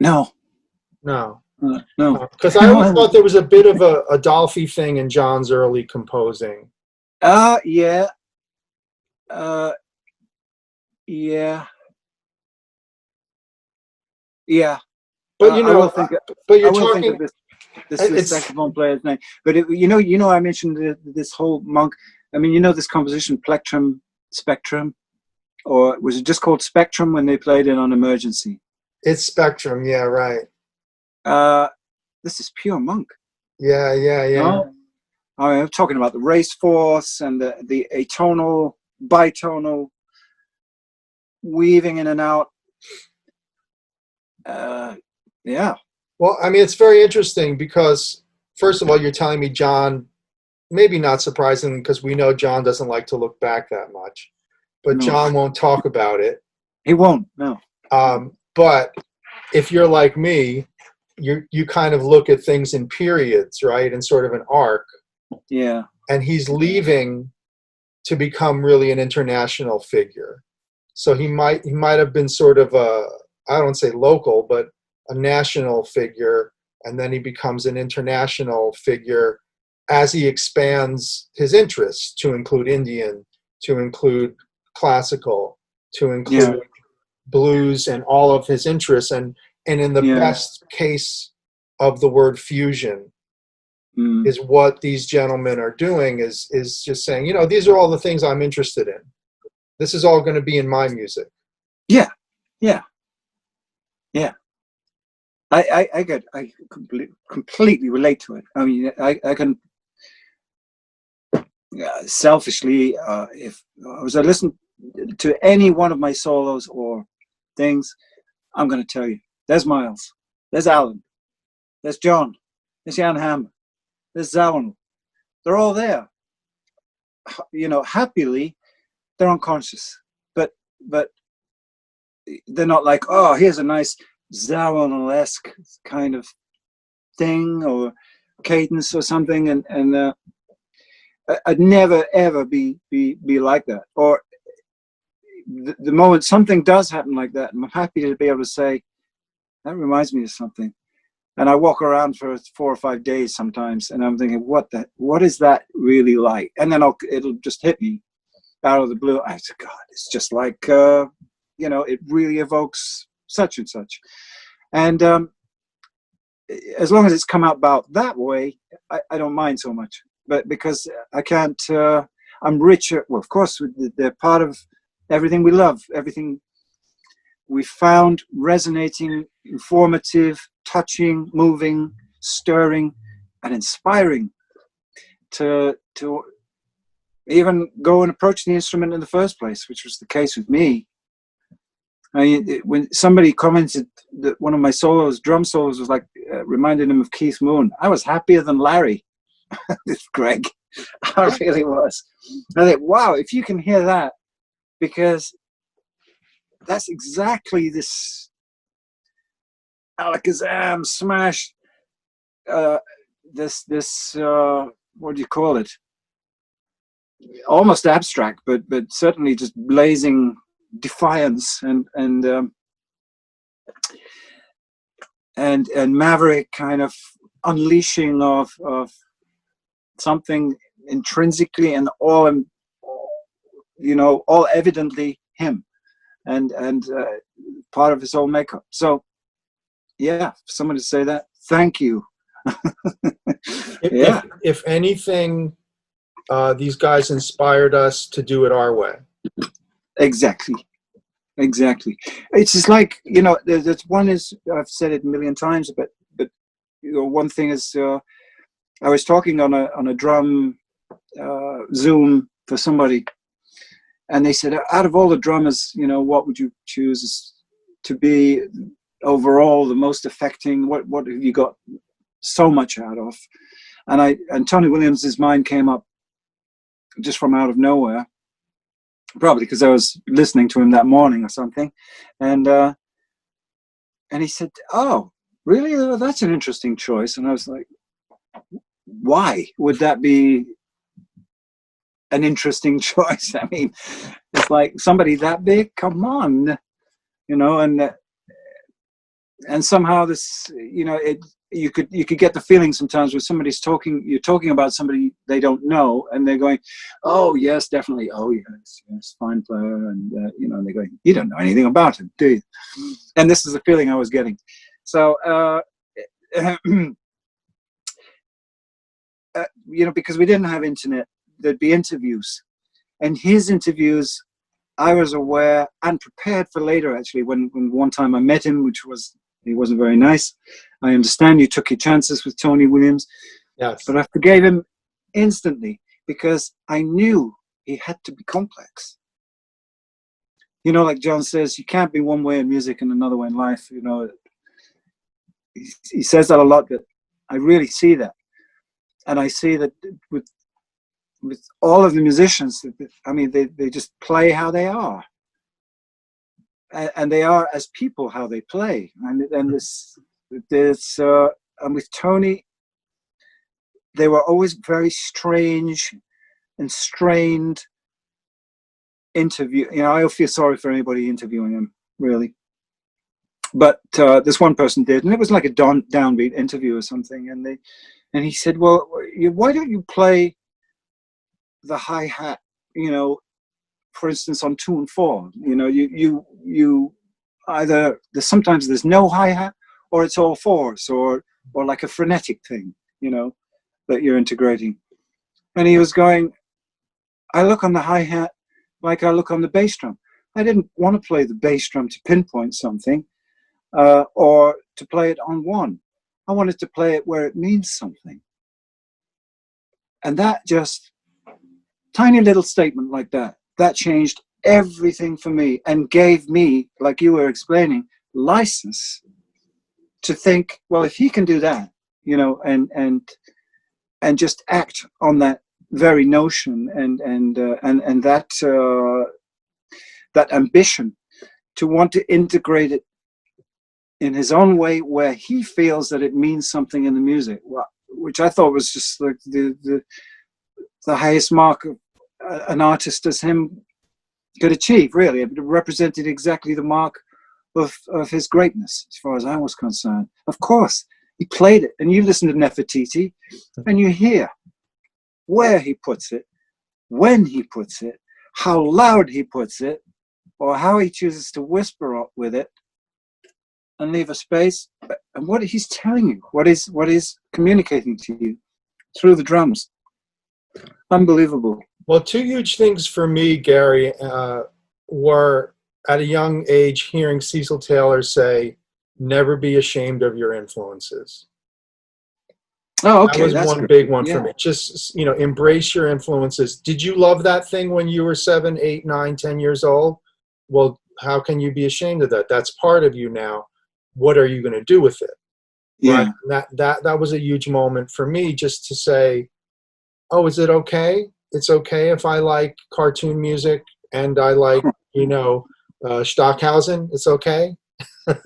No. Because I always thought there was a bit of a Dolphy thing in John's early composing. Yeah. But you're talking. This is saxophone player's name. But I mentioned this whole monk. I mean, this composition, Plectrum, Spectrum, or was it just called Spectrum when they played it on Emergency? It's Spectrum, yeah, right. This is pure monk. Yeah. No? I'm talking about the race force and the atonal, bitonal, weaving in and out. Yeah. Well, I mean, it's very interesting because, first of all, you're telling me John, maybe not surprising because we know John doesn't like to look back that much, but John won't talk about it. He won't, no. But if you're like me, you kind of look at things in periods, right? And sort of an arc. Yeah. And he's leaving to become really an international figure. So he might have been sort of I don't say local, but a national figure, and then he becomes an international figure as he expands his interests to include Indian, to include classical, to include blues, and all of his interests. And in the best case of the word fusion is what these gentlemen are doing is just saying, these are all the things I'm interested in. This is all going to be in my music. Yeah. I completely relate to it. I mean, I can selfishly, if I was to listen to any one of my solos or things, I'm going to tell you, there's Miles, there's Allan, there's John, there's Jan Hammer, there's Zawinul. They're all there. Happily, they're unconscious, but they're not like, oh, here's a nice Zawinul-esque kind of thing or cadence or something, and I'd never ever be like that. Or the moment something does happen like that, I'm happy to be able to say that reminds me of something. And I walk around for 4 or 5 days sometimes, and I'm thinking, what is that really like? And then it'll just hit me out of the blue. I said, God, it's just like it really evokes such and such. And as long as it's come out about that way, I don't mind so much. But because I can't, I'm richer. Well, of course, they're part of everything we love, everything we found resonating, informative, touching, moving, stirring, and inspiring to even go and approach the instrument in the first place, which was the case with me. I mean, when somebody commented that one of my drum solos, was like reminded him of Keith Moon, I was happier than Larry with Gregg. I really was. I thought, wow, if you can hear that, because that's exactly this Alakazam smash. This what do you call it? Almost abstract, but certainly just blazing defiance and maverick kind of unleashing of something intrinsically and all evidently him and part of his whole makeup. So yeah, for someone to say that, thank you. If anything, these guys inspired us to do it our way. Exactly. It's just like, there's one is, I've said it a million times, but one thing is, I was talking on a drum Zoom for somebody, and they said, out of all the drummers, what would you choose to be overall the most affecting? What have you got so much out of? And Tony Williams's mind came up just from out of nowhere, probably because I was listening to him that morning or something, and he said, "Oh, really? That's an interesting choice." And I was like, "Why would that be an interesting choice? I mean, it's like somebody that big. Come on, and somehow this, you could get the feeling sometimes when you're talking about somebody they don't know, and they're going, oh yes, definitely, oh yes, fine player, and and they're going, you don't know anything about him, do you? And this is the feeling I was getting. So because we didn't have internet, there'd be interviews, and his interviews, I was aware and prepared for later, actually, when one time I met him, he wasn't very nice. I understand you took your chances with Tony Williams. Yes. But I forgave him instantly because I knew he had to be complex. Like John says, you can't be one way in music and another way in life. He says that a lot, but I really see that. And I see that with all of the musicians, I mean, they just play how they are. And they are as people how they play, and with Tony, they were always very strange and strained interview. I feel sorry for anybody interviewing him, really, but this one person did, and it was like a downbeat interview or something, and he said, well, why don't you play the hi-hat, for instance, on 2 and 4, you either sometimes there's no hi-hat or it's all fours or like a frenetic thing, that you're integrating. And he was going, I look on the hi-hat like I look on the bass drum. I didn't want to play the bass drum to pinpoint something or to play it on one. I wanted to play it where it means something. And that just tiny little statement like that changed everything for me and gave me, like you were explaining, license to think, well, if he can do that, and just act on that very notion and that ambition to want to integrate it in his own way where he feels that it means something in the music, which I thought was just like the highest mark of an artist as him could achieve, really. It represented exactly the mark of his greatness, as far as I was concerned. Of course, he played it, and you listen to Nefertiti, and you hear where he puts it, when he puts it, how loud he puts it, or how he chooses to whisper up with it and leave a space, and what he's telling you, what is communicating to you through the drums. Unbelievable. Well, 2 huge things for me, Gary, were at a young age hearing Cecil Taylor say, never be ashamed of your influences. Oh, okay. That was one big one for me. Just, embrace your influences. Did you love that thing when you were 7, 8, 9, 10 years old? Well, how can you be ashamed of that? That's part of you now. What are you going to do with it? Yeah. Right? That was a huge moment for me, just to say, oh, is it okay? It's okay if I like cartoon music and I like, Stockhausen. It's okay.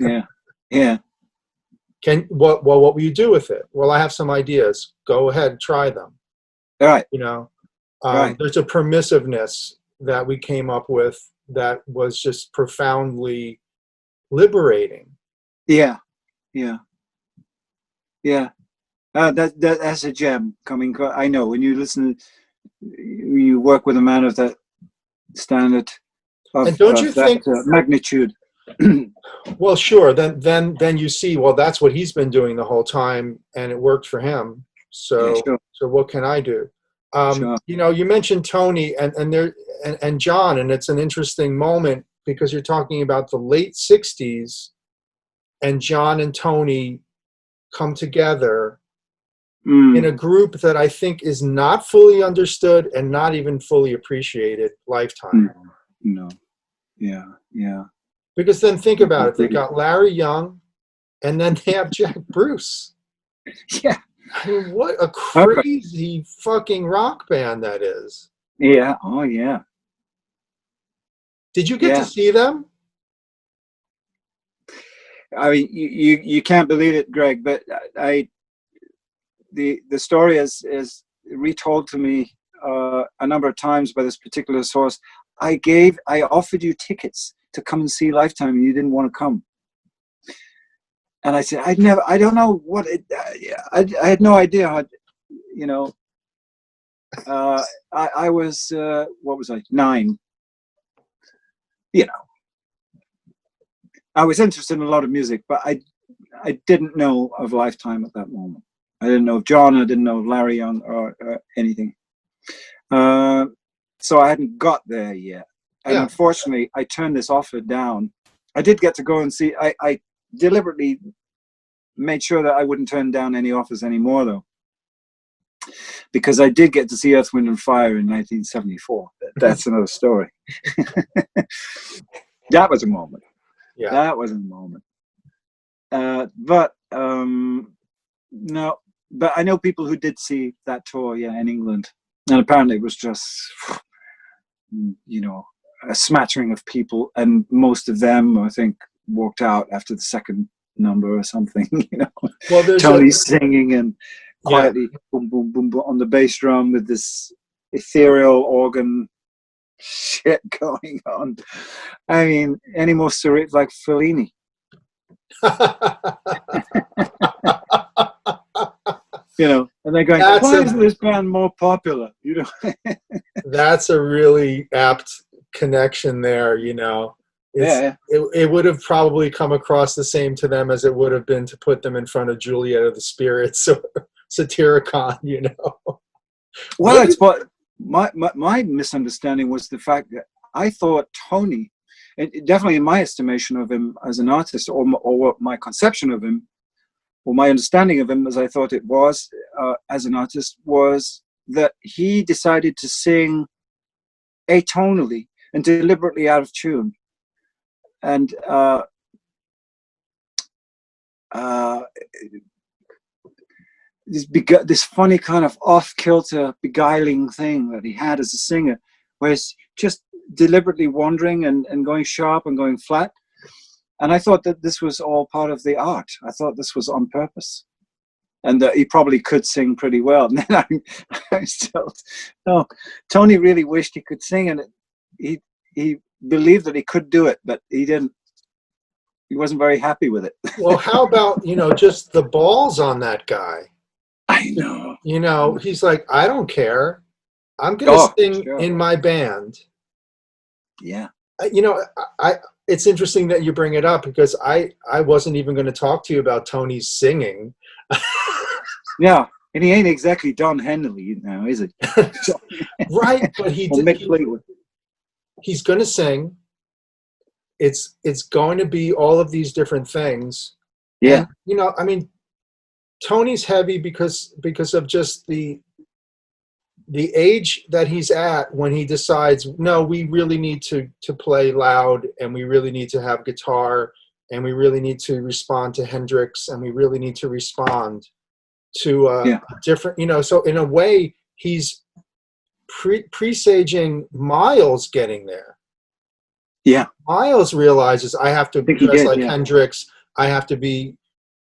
Yeah. Yeah. What will you do with it? Well, I have some ideas. Go ahead, try them. All right. Right. There's a permissiveness that we came up with that was just profoundly liberating. Yeah. Yeah. Yeah. That's a gem coming. I know when you listen, you work with a man of that standard, And don't you think magnitude? Well, sure. Then you see, well, that's what he's been doing the whole time, and it worked for him. So, Yeah, sure. So what can I do? Sure. You mentioned Tony and John, and it's an interesting moment because you're talking about the late '60s, and John and Tony come together in a group that I think is not fully understood and not even fully appreciated. Lifetime. No. Yeah. Yeah. Because then think about it. They got Larry Young, and then they have Jack Bruce. Yeah. I mean, what a crazy fucking rock band that is. Yeah. Oh, yeah. Did you get to see them? I mean, you can't believe it, Greg, but the story is retold to me a number of times by this particular source. I offered you tickets to come and see Lifetime, and you didn't want to come. And I said, I don't know what I had no idea how, I was, what was I, 9, I was interested in a lot of music, but I didn't know of Lifetime at that moment. I didn't know of John, I didn't know of Larry Young or anything. So I hadn't got there yet. And unfortunately, I turned this offer down. I did get to go and see. I deliberately made sure that I wouldn't turn down any offers anymore, though, because I did get to see Earth, Wind and Fire in 1974. That's another story. That was a moment. Yeah, that was a moment. No, but I know people who did see that tour, in England, and apparently it was just, a smattering of people, and most of them, I think, walked out after the second number or something. Well, Tony singing and quietly boom, boom, boom, boom on the bass drum with this ethereal organ shit going on. I mean, any more surreal, like Fellini. And they're going, why isn't this band more popular? That's a really apt connection there. It would have probably come across the same to them as it would have been to put them in front of Juliet of the Spirits or Satyricon. Well, it's what my misunderstanding was the fact that I thought Tony, and definitely in my estimation of him as an artist, or what my conception of him, or my understanding of him as I thought it was as an artist, was that he decided to sing atonally and deliberately out of tune. And this funny kind of off-kilter, beguiling thing that he had as a singer, where he's just deliberately wandering and going sharp and going flat. And I thought that this was all part of the art. I thought this was on purpose. And that he probably could sing pretty well. And then I still, no, Tony really wished he could sing, and he believed that he could do it, but he didn't. He wasn't very happy with it. Well, how about, just the balls on that guy? I know. He's like, I don't care. I'm going to sing in my band. Yeah. It's interesting that you bring it up, because I wasn't even going to talk to you about Tony's singing. Yeah, and he ain't exactly Don Henley now, is he? Right, but he's going to sing. It's going to be all of these different things. Yeah. And, Tony's heavy because of just the the age that he's at when he decides, no, we really need to play loud, and we really need to have guitar, and we really need to respond to Hendrix, and we really need to respond to a different, so in a way, he's presaging Miles getting there. Yeah. Miles realizes, I have to dress like Hendrix. I have to be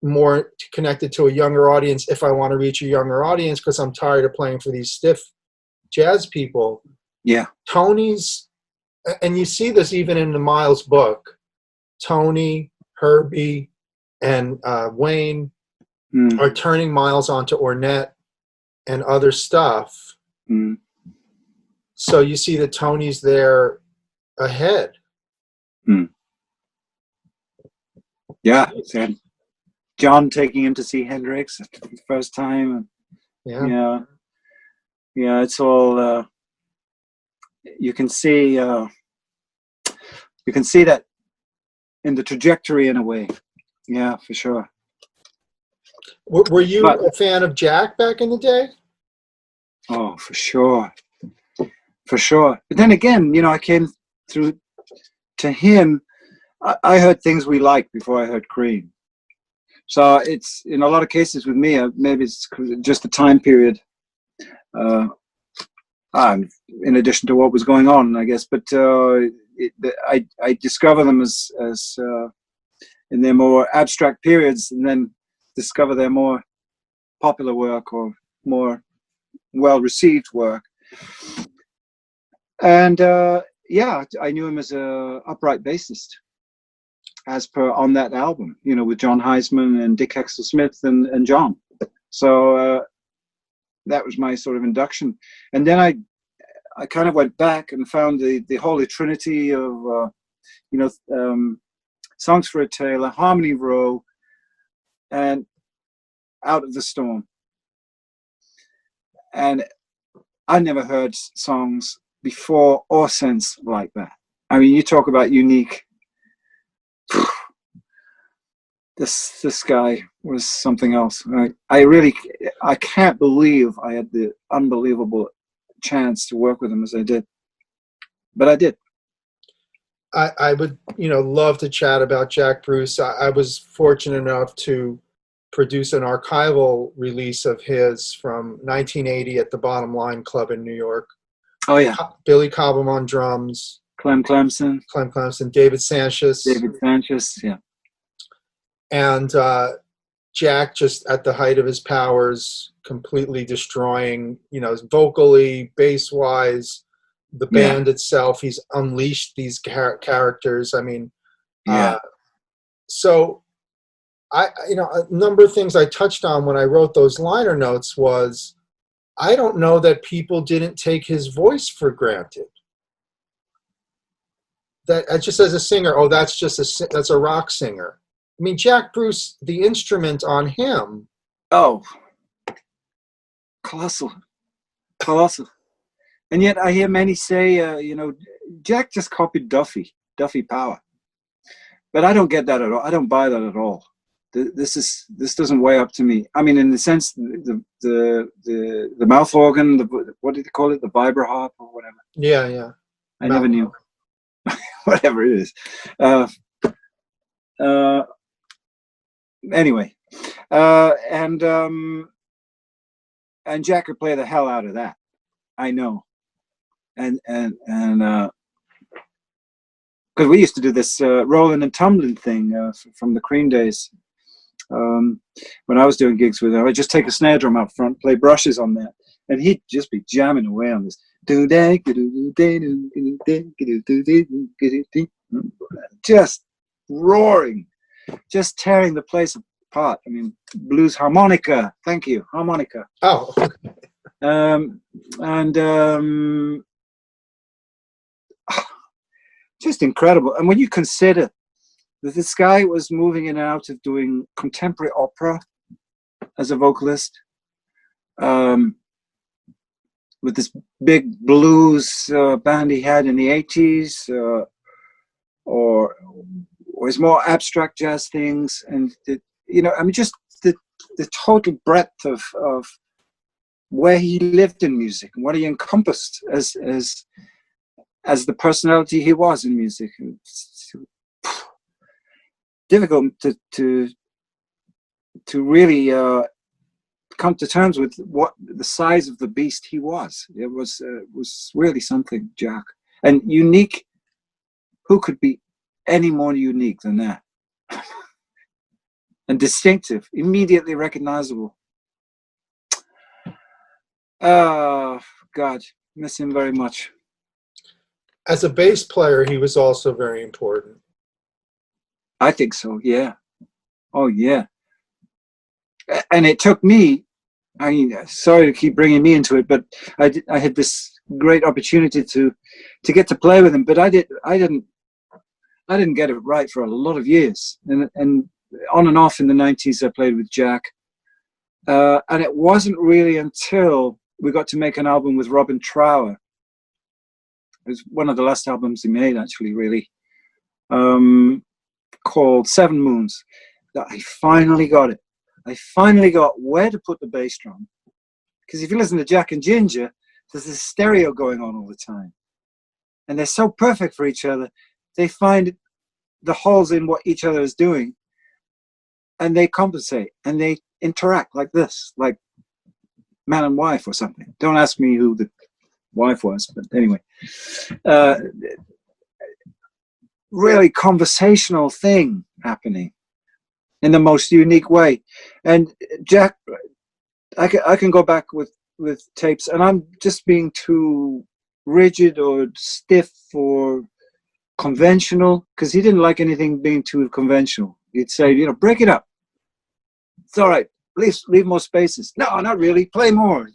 more connected to a younger audience if I want to reach a younger audience, because I'm tired of playing for these stiff jazz people. Yeah. Tony's, and you see this even in the Miles book, Tony, Herbie, and Wayne are turning Miles onto Ornette and other stuff. So you see that Tony's there ahead. Yeah. John taking him to see Hendrix for the first time. Yeah. It's all. You can see that in the trajectory in a way. Yeah, for sure. Were you a fan of Jack back in the day? Oh, for sure. For sure. But then again, I came through to him. I heard things we liked before I heard Cream. So it's, in a lot of cases with me, maybe it's just the time period, in addition to what was going on, I guess. But I discover them as in their more abstract periods, and then discover their more popular work or more well-received work. And I knew him as a upright bassist, as per on that album, with John Heisman and Dick Hexel-Smith and John. So that was my sort of induction. And then I kind of went back and found the holy trinity of, Songs for a Tailor, Harmony Row, and Out of the Storm. And I never heard songs before or since like that. I mean, you talk about unique. This guy was something else. I can't believe I had the unbelievable chance to work with him as I did, but I did. I would, love to chat about Jack Bruce. I was fortunate enough to produce an archival release of his from 1980 at the Bottom Line Club in New York. Oh yeah. Billy Cobham on drums. Clem Clemson, David Sanchez. Yeah. And Jack, just at the height of his powers, completely destroying, vocally, bass-wise, the band itself. He's unleashed these characters. I mean, so a number of things I touched on when I wrote those liner notes was, I don't know that people didn't take his voice for granted. That just as a singer, that's a rock singer. I mean, Jack Bruce, the instrument on him. Oh, colossal. And yet I hear many say, Jack just copied Duffy Power. But I don't get that at all. I don't buy that at all. This doesn't weigh up to me. I mean, in the sense, the mouth organ, what did they call it? The vibra-harp or whatever. Yeah. I never knew. Whatever it is. Anyway, and Jack could play the hell out of that. I know, and because we used to do this rolling and tumbling thing from the Cream days. When I was doing gigs with him, I'd just take a snare drum out front, play brushes on that, and he'd just be jamming away on this. Just roaring, just tearing the place apart. I mean, blues harmonica. Thank you, harmonica. Oh. Just incredible. And when you consider that this guy was moving in and out of doing contemporary opera as a vocalist, with this big blues band he had in the 80s, or his more abstract jazz things, and just the total breadth of where he lived in music and what he encompassed as the personality he was in music. It's difficult to really come to terms with what the size of the beast he was. It was really something, Jack, and unique. Who could be any more unique than that? And distinctive, immediately recognizable. Oh, God, miss him very much. As a bass player, he was also very important. I think so, yeah. Oh, yeah. And it took me, I mean, sorry to keep bringing me into it, but I had this great opportunity to get to play with him, but I didn't get it right for a lot of years. And on and off in the 90s, I played with Jack. And it wasn't really until we got to make an album with Robin Trower. It was one of the last albums he made, actually, really, called 7 Moons, that I finally got it. I finally got where to put the bass drum. Because if you listen to Jack and Ginger, there's this stereo going on all the time. And they're so perfect for each other. They find the holes in what each other is doing. And they compensate. And they interact like this, like man and wife or something. Don't ask me who the wife was, but anyway. Really conversational thing happening in the most unique way. And Jack, I can go back with tapes, and I'm just being too rigid or stiff or conventional, because he didn't like anything being too conventional. He'd say, break it up. It's all right. Leave more spaces. No, not really. Play more,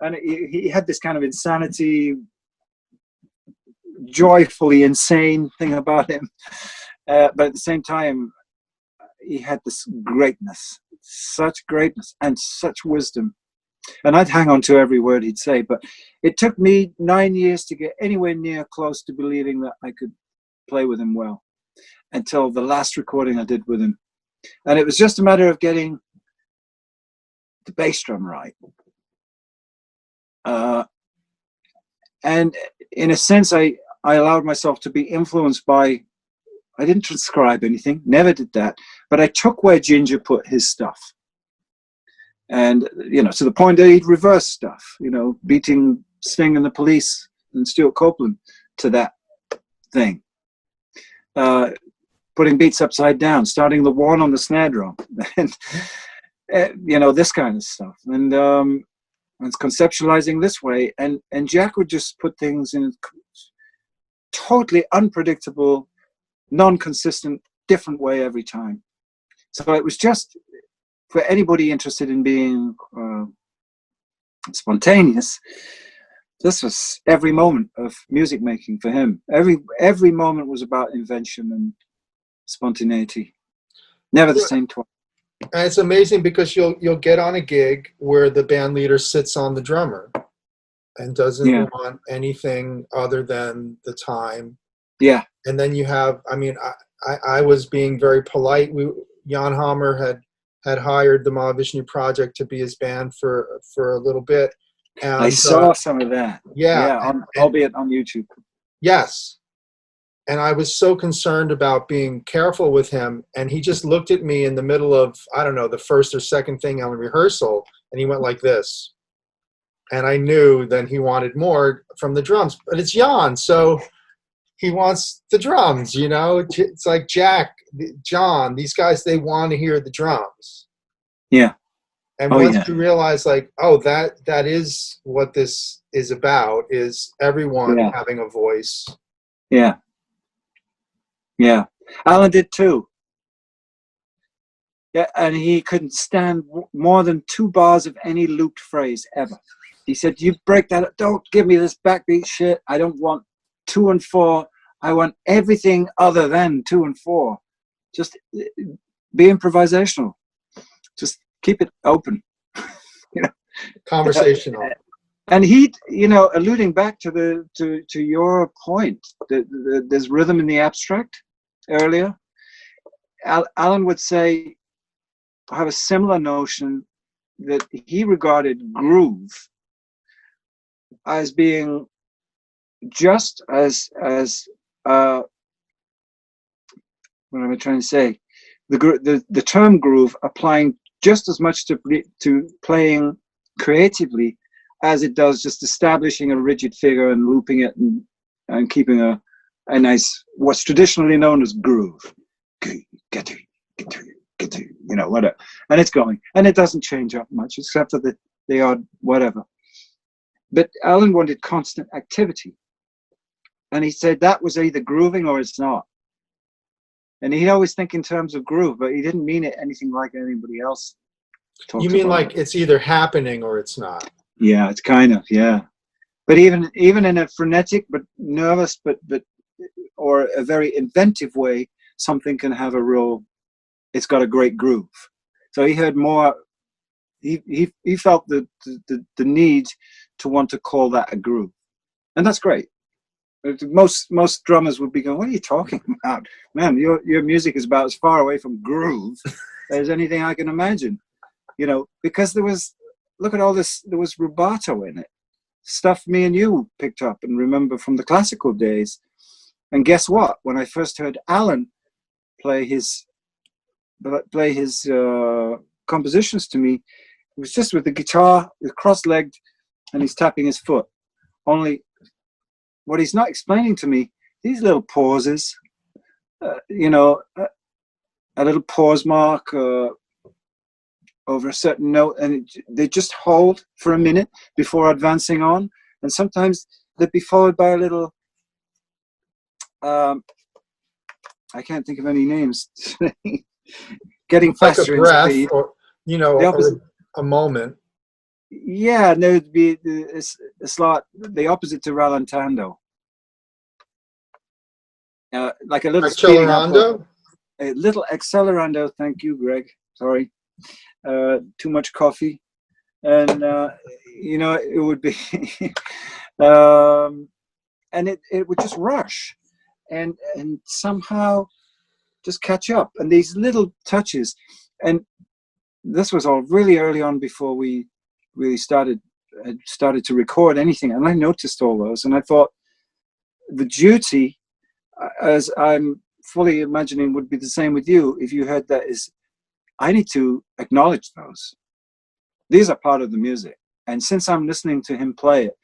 And he had this kind of insanity, joyfully insane thing about him. But at the same time, he had this greatness, such greatness and such wisdom. And I'd hang on to every word he'd say, but it took me 9 years to get anywhere near close to believing that I could play with him well, until the last recording I did with him. And it was just a matter of getting the bass drum right. And in a sense, I allowed myself to be influenced by, I didn't transcribe anything, never did that, but I took where Ginger put his stuff. And, to the point that he'd reverse stuff, beating Sting and the Police and Stuart Copeland to that thing. Putting beats upside down, starting the one on the snare drum, and, this kind of stuff. And it's conceptualizing this way. And Jack would just put things in totally unpredictable, non-consistent, different way every time. So it was just, for anybody interested in being spontaneous, this was every moment of music making for him. Every moment was about invention and spontaneity. Never the same twice. And it's amazing because you'll get on a gig where the band leader sits on the drummer and doesn't want anything other than the time. Yeah. And then you have, I was being very polite. Jan Hammer had hired the Mahavishnu Project to be his band for a little bit. And, I saw some of that. Yeah. Albeit on YouTube. Yes. And I was so concerned about being careful with him. And he just looked at me in the middle of, I don't know, the first or second thing on rehearsal. And he went like this. And I knew then he wanted more from the drums. But it's Jan, so he wants the drums, It's like Jack, John, these guys, they want to hear the drums. Yeah. And once you realize, that is what this is about, is everyone having a voice. Yeah. Yeah. Allan did too. Yeah, and he couldn't stand more than 2 bars of any looped phrase ever. He said, "You break that up. Don't give me this backbeat shit. I don't want 2 and 4. I want everything other than 2 and 4. Just be improvisational. Just keep it open." Conversational. And he, alluding back to your point, there's rhythm in the abstract earlier. Allan would say, have a similar notion that he regarded groove as being just as what am I trying to say? The term groove applying just as much to playing creatively as it does just establishing a rigid figure and looping it and keeping a nice, what's traditionally known as groove. Get to, you know, whatever. And it's going. And it doesn't change up much except for the odd whatever. But Allan wanted constant activity. And he said that was either grooving or it's not. And he'd always think in terms of groove, but he didn't mean it anything like anybody else talks You mean about like it. it's either happening or it's not? Yeah, it's kind of, yeah. But even in a frenetic but nervous but or a very inventive way, something can have it's got a great groove. So he heard more, he felt the need to want to call that a groove. And that's great. Most drummers would be going, what are you talking about? Man, your music is about as far away from groove as anything I can imagine. You know, because look at all this, there was rubato in it. Stuff me and you picked up and remember from the classical days. And guess what? When I first heard Allan play his compositions to me, it was just with the guitar, with cross-legged, and he's tapping his foot. Only what he's not explaining to me, these little pauses, you know, a little pause mark over a certain note, and they just hold for a minute before advancing on. And sometimes they'd be followed by a little, I can't think of any names, getting faster like a breath, in speed. or, you know, or a moment. Yeah, no, it'd be it's like the opposite to rallentando. Like a little Accelerando? A little accelerando. Thank you, Greg. Sorry, too much coffee, and you know it would be, and it would just rush, and somehow just catch up. And these little touches, and this was all really early on before we really started to record anything, and I noticed all those, and I thought the duty, as I'm fully imagining would be the same with you if you heard that, is I need to acknowledge those. These are part of the music, and since I'm listening to him play it,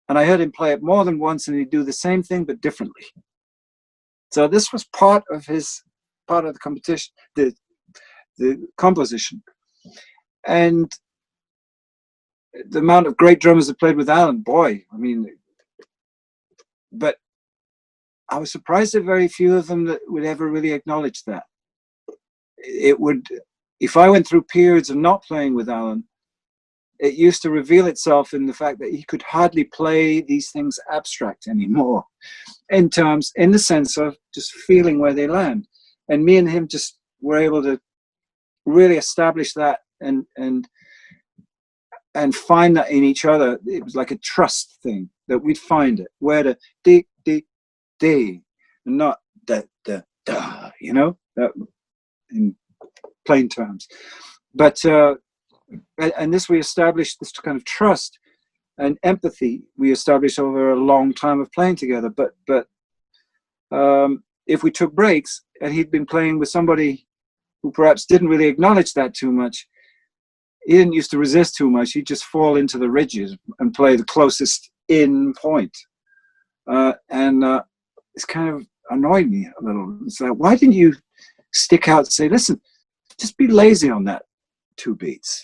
and I heard him play it more than once, and he'd do the same thing but differently. So this was part of the competition, the composition. And the amount of great drummers that played with Allan, boy, I mean, but I was surprised that very few of them that would ever really acknowledge that. It would, if I went through periods of not playing with Allan, it used to reveal itself in the fact that he could hardly play these things abstract anymore, in the sense of just feeling where they land. And me and him just were able to really establish that and find that in each other. It was like a trust thing that we'd find it where the d and not da, you know, in plain terms. But and this, we established this kind of trust and empathy we established over a long time of playing together. But if we took breaks and he'd been playing with somebody who perhaps didn't really acknowledge that too much, he didn't used to resist too much. He'd just fall into the ridges and play the closest in point. And it's kind of annoyed me a little. It's like, why didn't you stick out and say, listen, just be lazy on that 2 beats.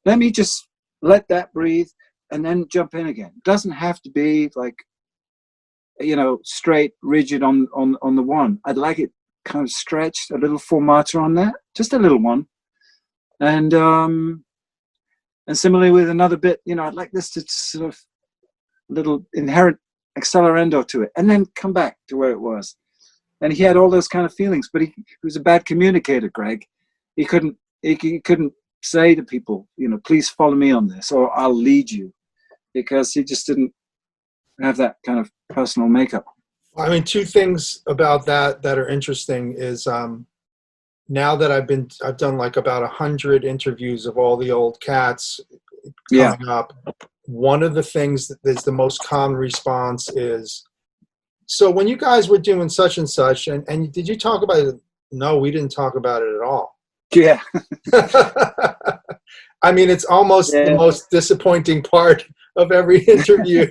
Let me just let that breathe and then jump in again. It doesn't have to be like, you know, straight, rigid on the one. I'd like it kind of stretched, a little formato on that, just a little one. And similarly with another bit, you know, I'd like this to sort of little inherent accelerando to it, and then come back to where it was. And he had all those kind of feelings, but he was a bad communicator, Greg. He couldn't say to people, you know, please follow me on this, or I'll lead you, because he just didn't have that kind of personal makeup. I mean, 2 things about that are interesting is now that I've done like about 100 interviews of all the old cats coming up. one of the things that is the most common response is, so when you guys were doing such and such, and did you talk about it? No, we didn't talk about it at all. Yeah. I mean, it's almost the most disappointing part of every interview.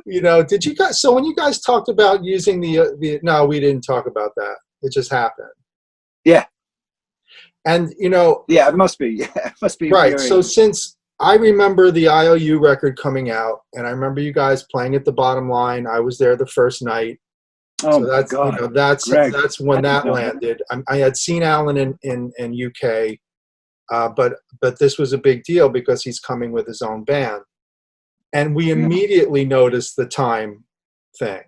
Did you guys, so when you guys talked about using the no, we didn't talk about that. It just happened. Yeah. And, yeah, it must be. Yeah, it must be. Right. So since I remember the IOU record coming out, and I remember you guys playing at the Bottom Line, I was there the first night. Oh, so that's, my God. That's when that landed. I had seen Allan in UK, but this was a big deal because he's coming with his own band. And we immediately noticed the time thing,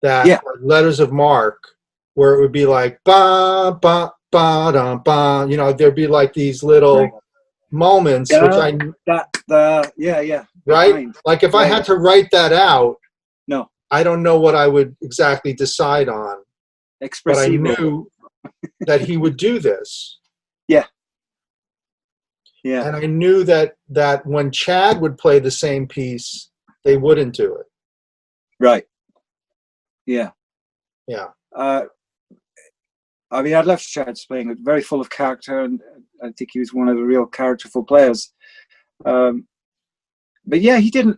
that letters of mark, where it would be like, ba, ba, ba, da, ba, there'd be like these little moments, which right? Like if I had to write that out, no, I don't know what I would exactly decide on. But I knew that he would do this. Yeah. Yeah. And I knew that when Chad would play the same piece, they wouldn't do it. Right. Yeah. Yeah. I mean, I loved Chad's playing. Very full of character, and I think he was one of the real characterful players. But yeah, he didn't.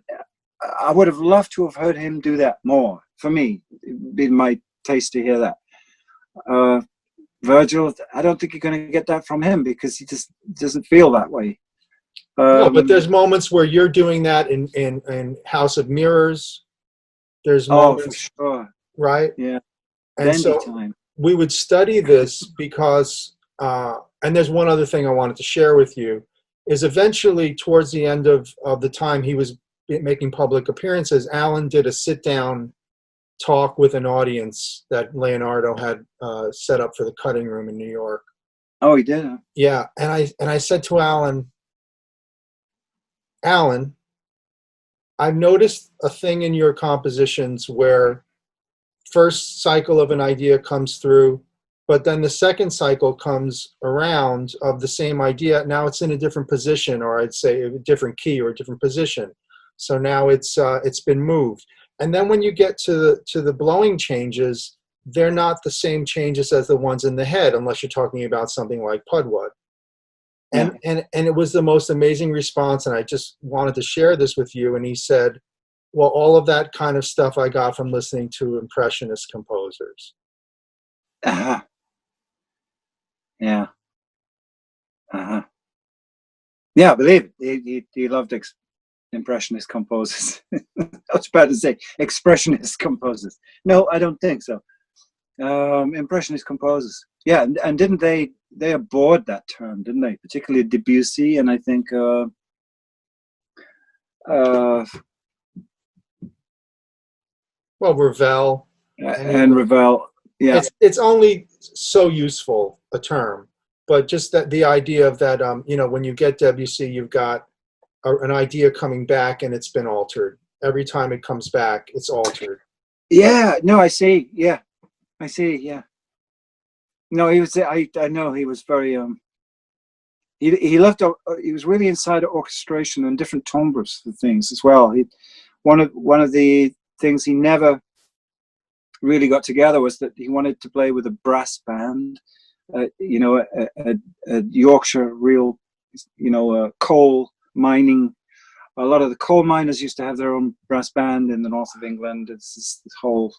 I would have loved to have heard him do that more. For me, it'd been my taste to hear that. Virgil, I don't think you're going to get that from him because he just doesn't feel that way. No, but there's moments where you're doing that in House of Mirrors. There's moments, for sure. Right? Yeah. And Bendy so time. we would study this because, and there's one other thing I wanted to share with you, is eventually towards the end of the time he was making public appearances, Allan did a sit-down talk with an audience that Leonardo had set up for the Cutting Room in New York. Oh, he did? Huh? Yeah, and I said to Allan, I've noticed a thing in your compositions where first cycle of an idea comes through, but then the second cycle comes around of the same idea. Now it's in a different position, or I'd say a different key or a different position. So now it's been moved. And then when you get to the blowing changes, they're not the same changes as the ones in the head, unless you're talking about something like Pudwood. And it was the most amazing response, and I just wanted to share this with you. And he said, well, all of that kind of stuff I got from listening to Impressionist composers. Uh-huh. Yeah. Uh-huh. Yeah, I believe it. He loved Impressionist composers. I was about to say Expressionist composers. No, I don't think so. Impressionist composers. Yeah, and didn't they abhorred that term, didn't they? Particularly Debussy, and I think Ravel. And Ravel. Yeah. It's only so useful a term, but just that the idea of that, when you get Debussy, you've got an idea coming back and it's been altered. Every time it comes back, it's altered. Yeah, no, I see. Yeah, I see. Yeah. No, he was. I know he was very. He left. He was really inside of orchestration and different timbres for things as well. One of the things he never really got together was that he wanted to play with a brass band. A Yorkshire real, coal mining. A lot of the coal miners used to have their own brass band in the north of England. It's this whole.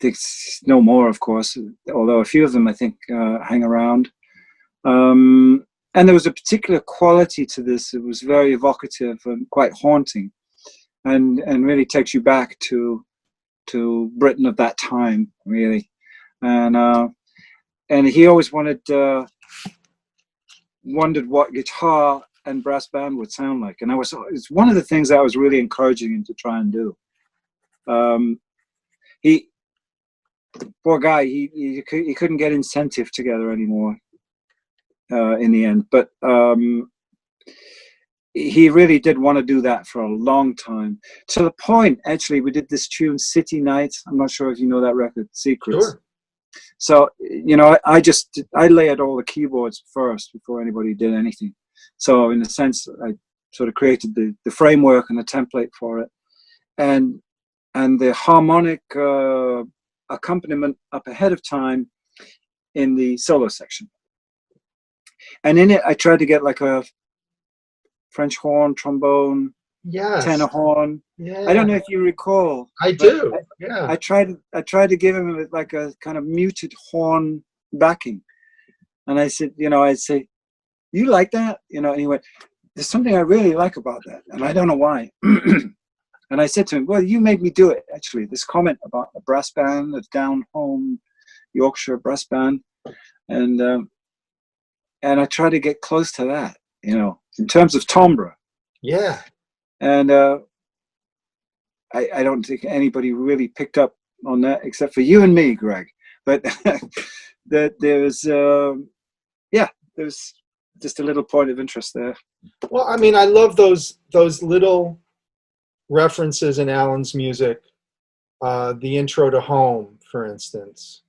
There's no more, of course, although a few of them I think hang around. And there was a particular quality to this. It was very evocative and quite haunting, and really takes you back to Britain of that time, really. And he always wondered what guitar and brass band would sound like, and it's one of the things that I was really encouraging him to try and do. Poor guy, he couldn't get incentive together anymore in the end, but he really did want to do that for a long time, to the point actually we did this tune City Nights. I'm not sure if you know that record, Secrets. Sure. So I layered all the keyboards first before anybody did anything. So in a sense, sort of created the framework and the template for it, and the harmonic accompaniment up ahead of time in the solo section. And in it, I tried to get like a French horn, trombone, Yes. tenor horn. Yeah. I don't know if you recall. I do. Yeah. I tried to give him like a kind of muted horn backing, and I said, I'd say, "You like that?" And he went, "There's something I really like about that, and I don't know why." And I said to him, "Well, you made me do it, actually." This comment about a brass band, a down home Yorkshire brass band, and I try to get close to that, in terms of timbre. Yeah. And I don't think anybody really picked up on that except for you and me, Greg. But that there's just a little point of interest there. Well, I mean, I love those little references in Allan's music. The intro to Home, for instance.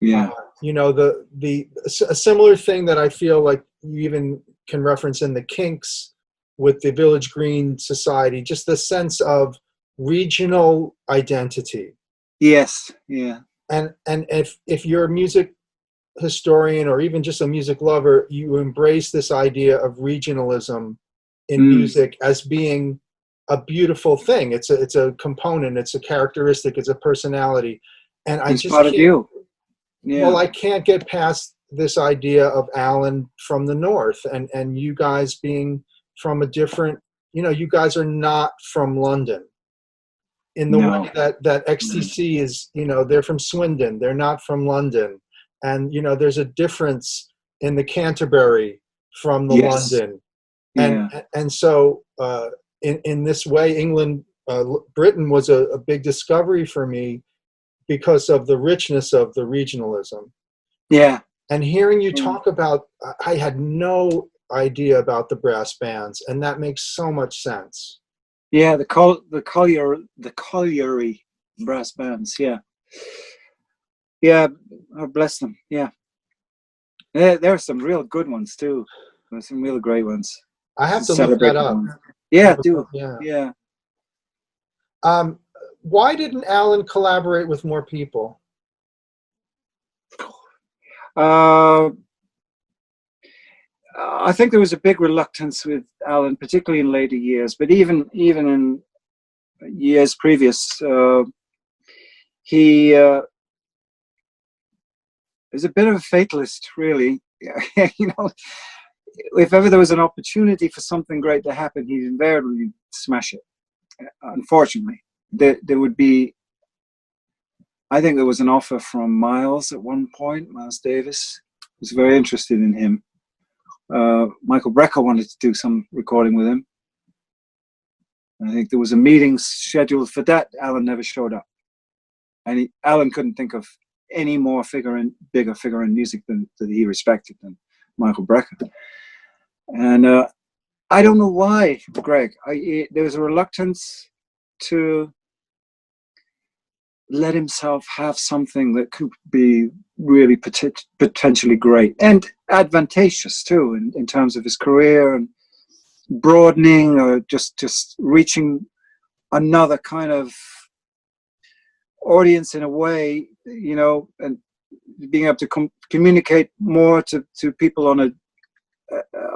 Yeah. A similar thing that I feel like you even can reference in the Kinks with the Village Green Society, just the sense of regional identity. Yes. Yeah. And if you're a music historian or even just a music lover, you embrace this idea of regionalism in music as being a beautiful thing. It's a component, it's a characteristic, it's a personality. And I just part of you. Yeah. Well, I can't get past this idea of Allan from the North and you guys being from a different, you guys are not from London. In the way that XTC is, they're from Swindon, they're not from London. And, there's a difference in the Canterbury from the London. And so in this way, Britain was a big discovery for me because of the richness of the regionalism. Yeah. And hearing you talk about, I had no idea about the brass bands, and that makes so much sense. Yeah, the colliery brass bands. Yeah. Yeah, oh, bless them. Yeah. There are some real good ones too. There's some real great ones. I have to look that up. Yeah, do. Yeah. Why didn't Allan collaborate with more people? I think there was a big reluctance with Allan, particularly in later years, but even in years previous, he was a bit of a fatalist, really. If ever there was an opportunity for something great to happen, he'd invariably smash it. Unfortunately, there would be, I think there was an offer from Miles at one point. Miles Davis was very interested in him. Michael Brecker wanted to do some recording with him. I think there was a meeting scheduled for that. Allan never showed up. And Allan couldn't think of any more bigger figure in music that he respected than Michael Brecker. And I don't know why, Greg. There was a reluctance to let himself have something that could be really potentially great and advantageous too in terms of his career and broadening or just reaching another kind of audience in a way, and being able to communicate more to people on a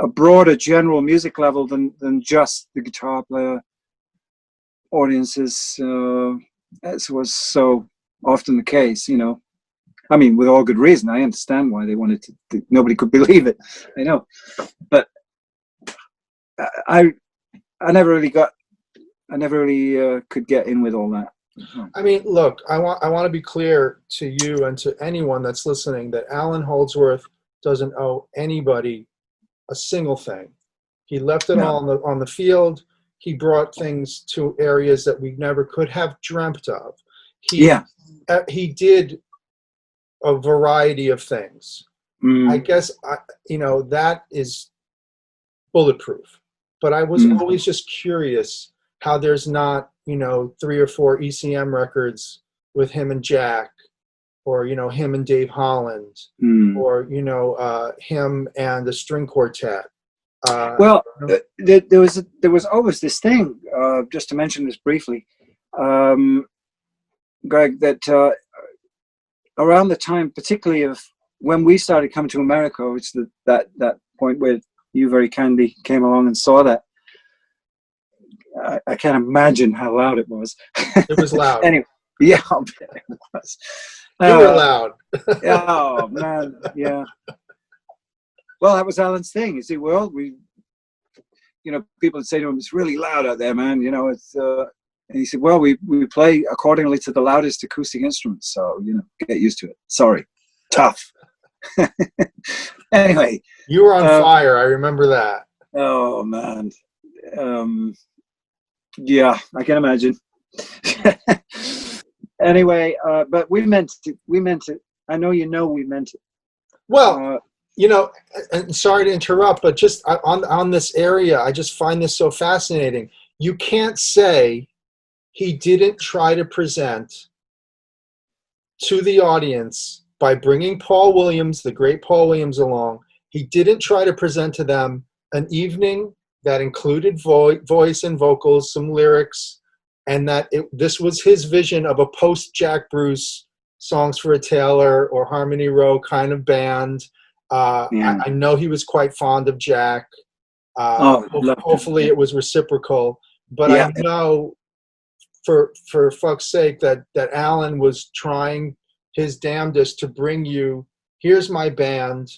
broader general music level than just the guitar player audiences, as was so often the case. I mean, with all good reason. I understand why they wanted to. Nobody could believe it. I know, but I never really could get in with all that. I mean, look, I want to be clear to you and to anyone that's listening that Allan Holdsworth doesn't owe anybody a single thing. He left it all on the field. He brought things to areas that we never could have dreamt of. He did a variety of things. I guess that is bulletproof. But I was always just curious how there's not 3 or 4 ECM records with him and Jack, or him and Dave Holland, or him and the string quartet. Well, there was always this thing. Just to mention this briefly, Greg, that around the time, particularly of when we started coming to America, which that point where you very kindly came along and saw that. I can't imagine how loud it was. It was loud. Anyway, yeah, I'll bet it was. You were loud. Oh man, yeah. Well, that was Allan's thing. You see, people would say to him, "It's really loud out there, man." It's. And he said, "Well, we play accordingly to the loudest acoustic instruments, so get used to it." Sorry, tough. Anyway, you were on fire. I remember that. Oh man, yeah, I can imagine. Anyway, but we meant it. I know we meant it. Well, and sorry to interrupt, but just on this area, I just find this so fascinating. You can't say he didn't try to present to the audience by bringing Paul Williams, the great Paul Williams, along. He didn't try to present to them an evening that included voice and vocals, some lyrics, and that this was his vision of a post-Jack Bruce Songs for a Tailor or Harmony Row kind of band. I know he was quite fond of Jack. Hopefully it was reciprocal. But I know for fuck's sake that Allan was trying his damnedest to bring you, here's my band.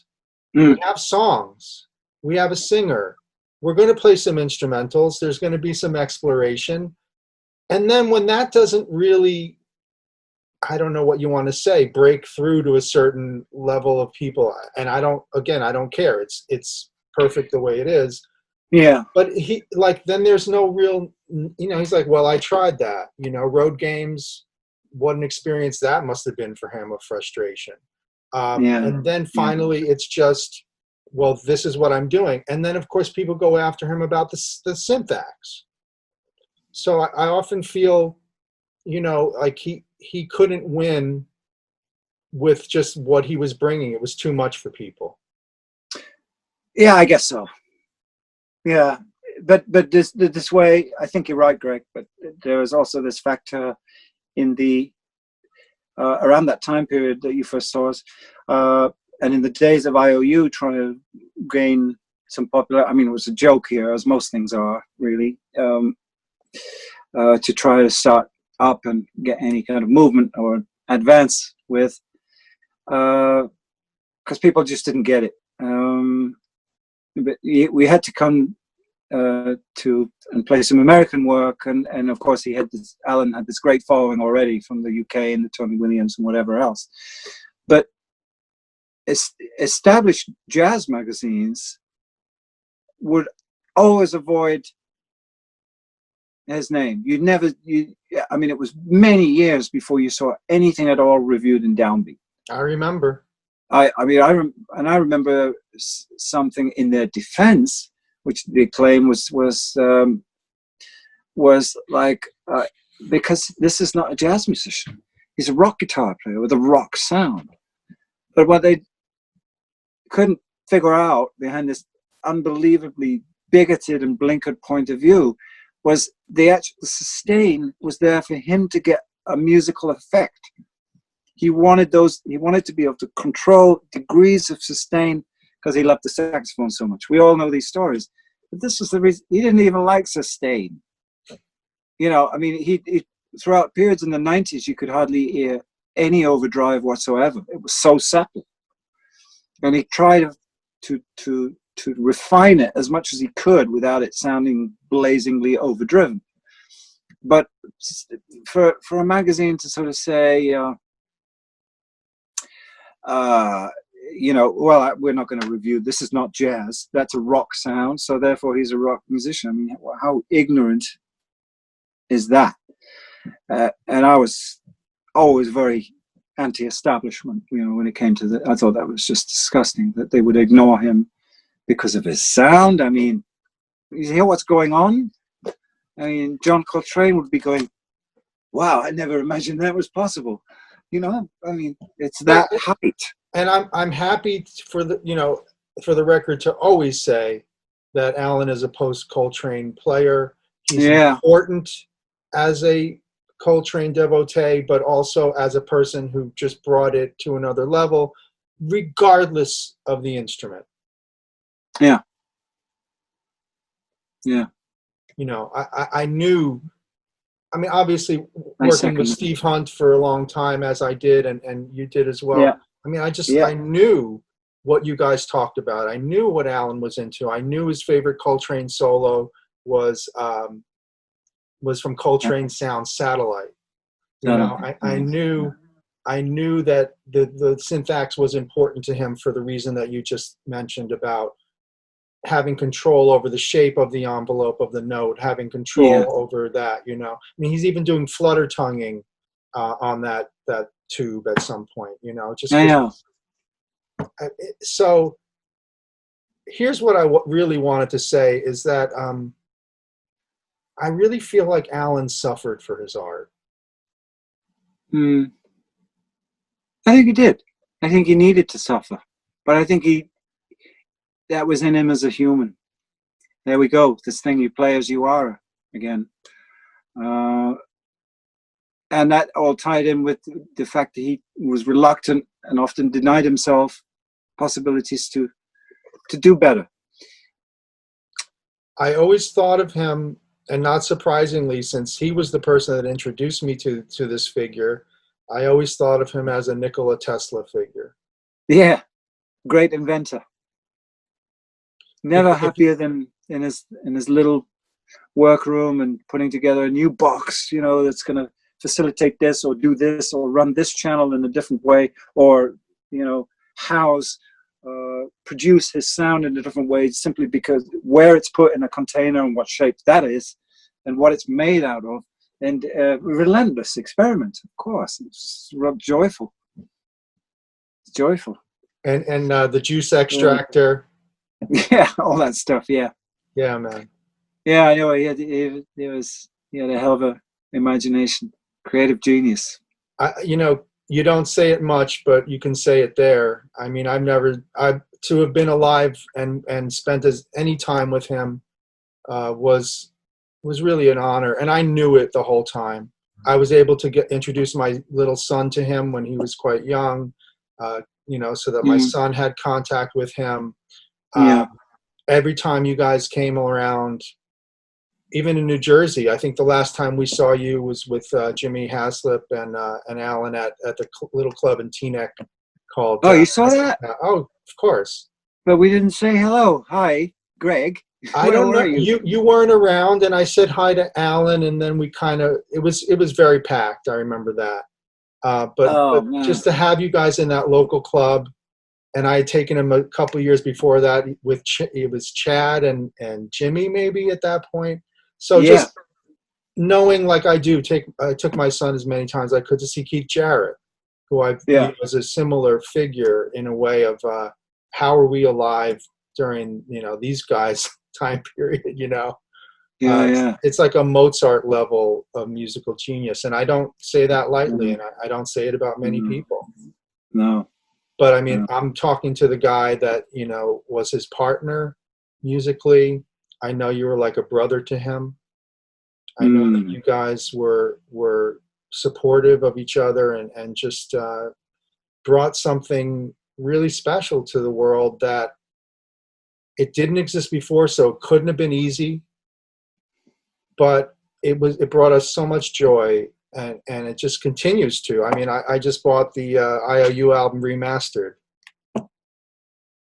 We have songs. We have a singer. We're going to play some instrumentals. There's going to be some exploration. And then when that doesn't really, I don't know what you want to say, break through to a certain level of people. And I don't care. It's perfect the way it is. Yeah. But then there's no real, he's like, well, I tried that, road games. What an experience that must have been for him of frustration. And then finally it's just, well, this is what I'm doing. And then of course people go after him about the syntax. So I often feel, like he couldn't win with just what he was bringing. It was too much for people. Yeah, I guess so. Yeah, but this way, I think you're right, Greg. But there is also this factor in the around that time period that you first saw us, and in the days of IOU trying to gain some popular. I mean, it was a joke here, as most things are, really, to try to start up and get any kind of movement or advance with, because people just didn't get it. But we had to come to and play some American work, and of course Allan had this great following already from the UK and the Tony Williams and whatever else. But established jazz magazines would always avoid his name. I mean, it was many years before you saw anything at all reviewed in Downbeat. I remember. I remember something in their defense, which they claim was like, because this is not a jazz musician. He's a rock guitar player with a rock sound. But what they couldn't figure out behind this unbelievably bigoted and blinkered point of view was the actual sustain was there for him to get a musical effect. He wanted to be able to control degrees of sustain because he loved the saxophone so much. We all know these stories. But this was the reason he didn't even like sustain. I mean, he throughout periods in the 90s, you could hardly hear any overdrive whatsoever. It was so subtle. And he tried to refine it as much as he could without it sounding blazingly overdriven. But for a magazine to sort of say, well, we're not going to review, this is not jazz, that's a rock sound, so therefore he's a rock musician. I mean, how ignorant is that? And I was always very anti-establishment, when it came to I thought that was just disgusting, that they would ignore him because of his sound. I mean, you hear what's going on? I mean, John Coltrane would be going, wow, I never imagined that was possible. I mean, it's that height. And I'm happy for the record to always say that Allan is a post-Coltrane player. He's Yeah. important as a Coltrane devotee, but also as a person who just brought it to another level, regardless of the instrument. Yeah. Yeah. You know, I knew, I mean, obviously working with Steve Hunt for a long time, as I did, and you did as well. Yeah. I mean, I knew what you guys talked about. I knew what Allan was into. I knew his favorite Coltrane solo was from Coltrane Sound Satellite. You know, I knew that the syntax was important to him for the reason that you just mentioned about having control over the shape of the envelope of the note, having control over that, you know. I mean, he's even doing flutter tonguing on that tube at some point, you know. Just so here's what I really wanted to say is that I really feel like Allan suffered for his art. I think he did. I think he needed to suffer, but I think that was in him as a human. There we go. This thing, you play as you are again. And that all tied in with the fact that he was reluctant and often denied himself possibilities to do better. I always thought of him, and not surprisingly, since he was the person that introduced me to this figure, I always thought of him as a Nikola Tesla figure. Yeah, great inventor. Never happier than in his little workroom and putting together a new box, you know, that's going to facilitate this or do this or run this channel in a different way, or, you know, produce his sound in a different way, simply because where it's put in a container and what shape that is and what it's made out of, and relentless experiment, of course. It's joyful. It's joyful. And the juice extractor. Yeah, all that stuff. Yeah. Yeah, man. Yeah, I know. He had a hell of a imagination, creative genius. You know, you don't say it much, but you can say it there. I mean, to have been alive and spent any time with him was really an honor, and I knew it the whole time. I was able to introduce my little son to him when he was quite young, you know, so that my son had contact with him. Every time you guys came around, even in New Jersey, I think the last time we saw you was with Jimmy Haslip and Allan at the little club in Teaneck called. Oh, you saw that? Oh, of course. But we didn't say hello. Hi, Greg. I don't know. You weren't around, and I said hi to Allan, and then we it was very packed. I remember that. But just to have you guys in that local club, and I had taken him a couple of years before that with it was Chad and Jimmy maybe at that point. So just knowing, like I took my son as many times as I could to see Keith Jarrett, who I view as a similar figure in a way of how are we alive during, you know, these guys' time period, you know. It's like a Mozart level of musical genius, and I don't say that lightly, and I don't say it about many people. No. But I mean, I'm talking to the guy that, you know, was his partner musically. I know you were like a brother to him. I know that you guys were supportive of each other and just brought something really special to the world that it didn't exist before, so it couldn't have been easy. But it brought us so much joy, and it just continues to. I mean, I just bought the IOU album remastered.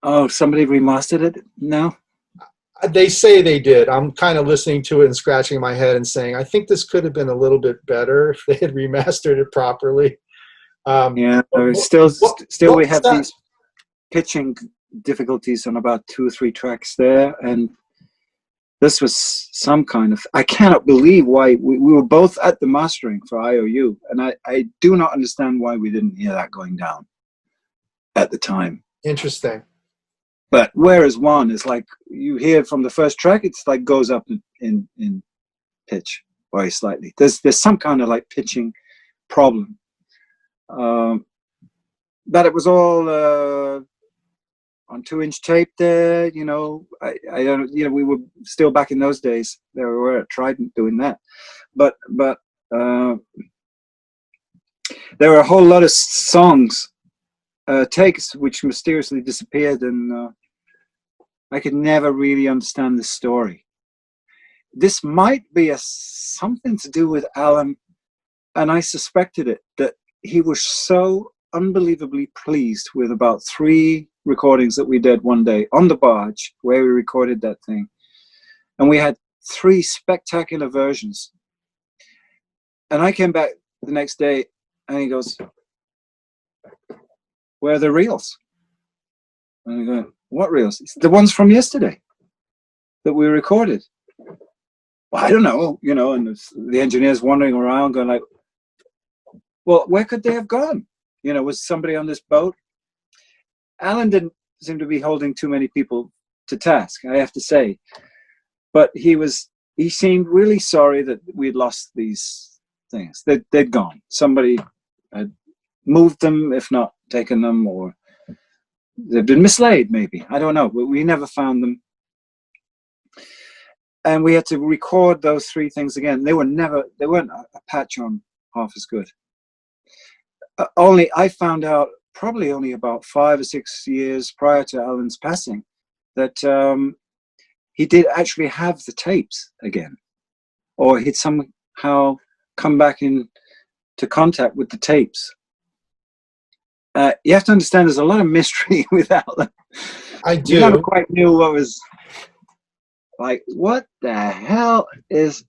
Oh, somebody remastered it now? They say they did. I'm kind of listening to it and scratching my head and saying, I think this could have been a little bit better if they had remastered it properly. Still we have these pitching difficulties on about 2 or 3 tracks there, and this was some kind of, I cannot believe why we were both at the mastering for IOU, and I do not understand why we didn't hear that going down at the time. Interesting. But whereas one is like, you hear from the first track, it's like goes up in pitch very slightly. There's some kind of like pitching problem. But it was all on 2-inch tape there. You know, I don't, you know, we were still back in those days. There we were at Trident doing that. But there were a whole lot of songs, takes, which mysteriously disappeared, and I could never really understand the story. This might be something to do with Allan, and I suspected it, that he was so unbelievably pleased with about 3 recordings that we did one day on the barge where we recorded that thing. And we had 3 spectacular versions. And I came back the next day and he goes, "Where are the reels?" And I go, "What reels?" It's the ones from yesterday that we recorded. Well, I don't know, you know, and the engineer's wandering around going like, "Well, where could they have gone? You know, was somebody on this boat?" Allan didn't seem to be holding too many people to task, I have to say. But he seemed really sorry that we'd lost these things. They'd gone. Somebody had moved them, if not taken them, or they've been mislaid, maybe. I don't know, but we never found them. And we had to record those 3 things again. They weren't a patch on half as good. Only I found out probably only about 5 or 6 years prior to Allan's passing that he did actually have the tapes again, or he'd somehow come back into contact with the tapes. You have to understand there's a lot of mystery with Allan. I do. You never quite knew what was, like, what the hell is,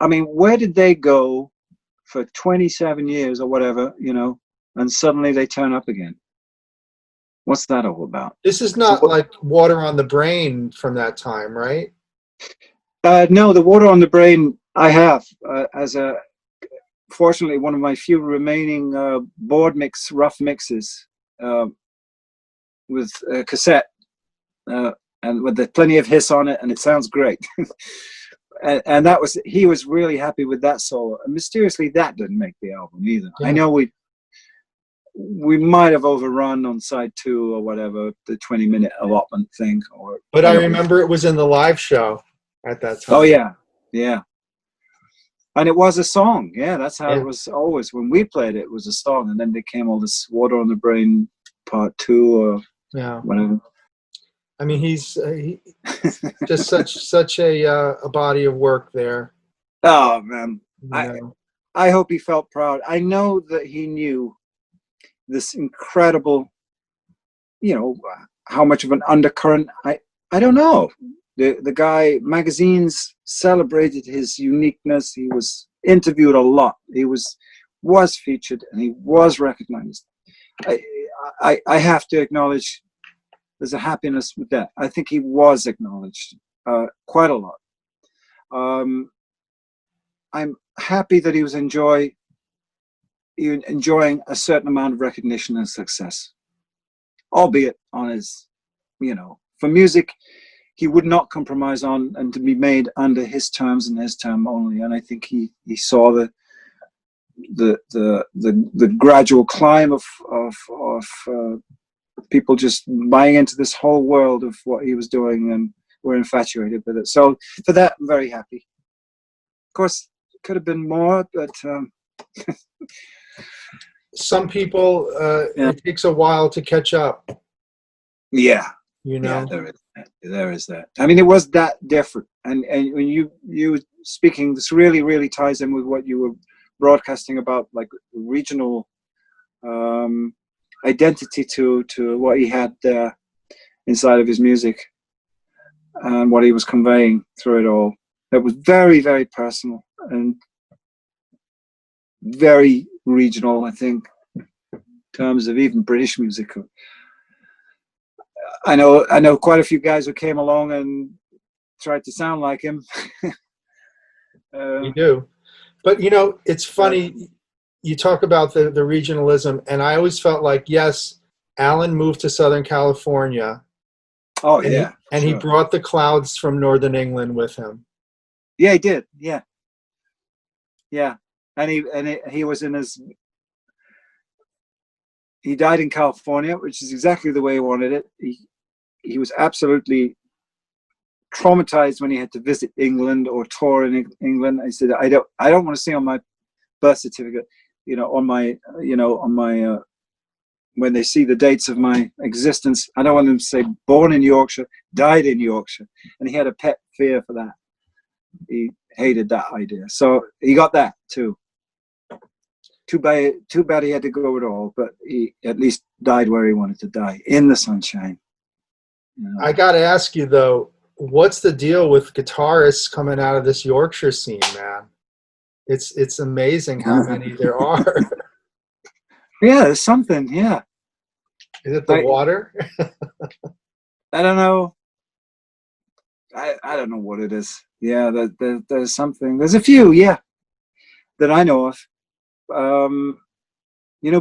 I mean, where did they go for 27 years or whatever, you know, and suddenly they turn up again? What's that all about? This is not like Water on the Brain from that time, right? No, the Water on the Brain I have fortunately one of my few remaining board mix, rough mixes with a cassette, and with plenty of hiss on it, and it sounds great. and that was, he was really happy with that solo. And mysteriously, that didn't make the album either. Yeah. I know we might have overrun on side 2 or whatever, the 20-minute allotment thing. But I remember it was in the live show at that time. Oh, yeah. Yeah. And it was a song. Yeah, that's how it was always. When we played it, it was a song. And then there came all this Water on the Brain part 2 or whatever. I mean, he's just such a body of work there. Oh, man. You I hope he felt proud. I know that he knew this incredible, you know, how much of an undercurrent. I don't know. The guy, magazines celebrated his uniqueness. He was interviewed a lot. He was featured, and he was recognized. I have to acknowledge there's a happiness with that. I think he was acknowledged quite a lot. I'm happy that he was enjoying a certain amount of recognition and success, albeit on his, you know, for music, he would not compromise on, and to be made under his terms and his term only. And I think he saw the gradual climb of people just buying into this whole world of what he was doing, and were infatuated with it. So for that, I'm very happy. Of course, it could have been more, but some people, it takes a while to catch up. Yeah. You know, there is that. I mean, it was that different. And when you were speaking, this really ties in with what you were broadcasting about, like regional identity to what he had inside of his music and what he was conveying through it all. It was very, very personal and very regional, I think, in terms of even British music. I know quite a few guys who came along and tried to sound like him. You do. But, you know, it's funny. You talk about the regionalism, and I always felt like, yes, Allan moved to Southern California. Oh, and yeah. He brought the clouds from Northern England with him. Yeah, he did. Yeah. Yeah. And he was in his... He died in California, which is exactly the way he wanted it. he was absolutely traumatized when he had to visit England or tour in England. I said, I don't want to see on my birth certificate, on my when they see the dates of my existence, I don't want them to say born in Yorkshire, died in Yorkshire. And he had a pet fear for that. He hated that idea. So he got that too. Too bad he had to go at all, but he at least died where he wanted to die, in the sunshine. I got to ask you though, what's the deal with guitarists coming out of this Yorkshire scene, man? It's amazing how many there are. Yeah, there's something. Yeah. Is it the water? I don't know. I don't know what it is. Yeah, there's something. There's a few, yeah, that I know of.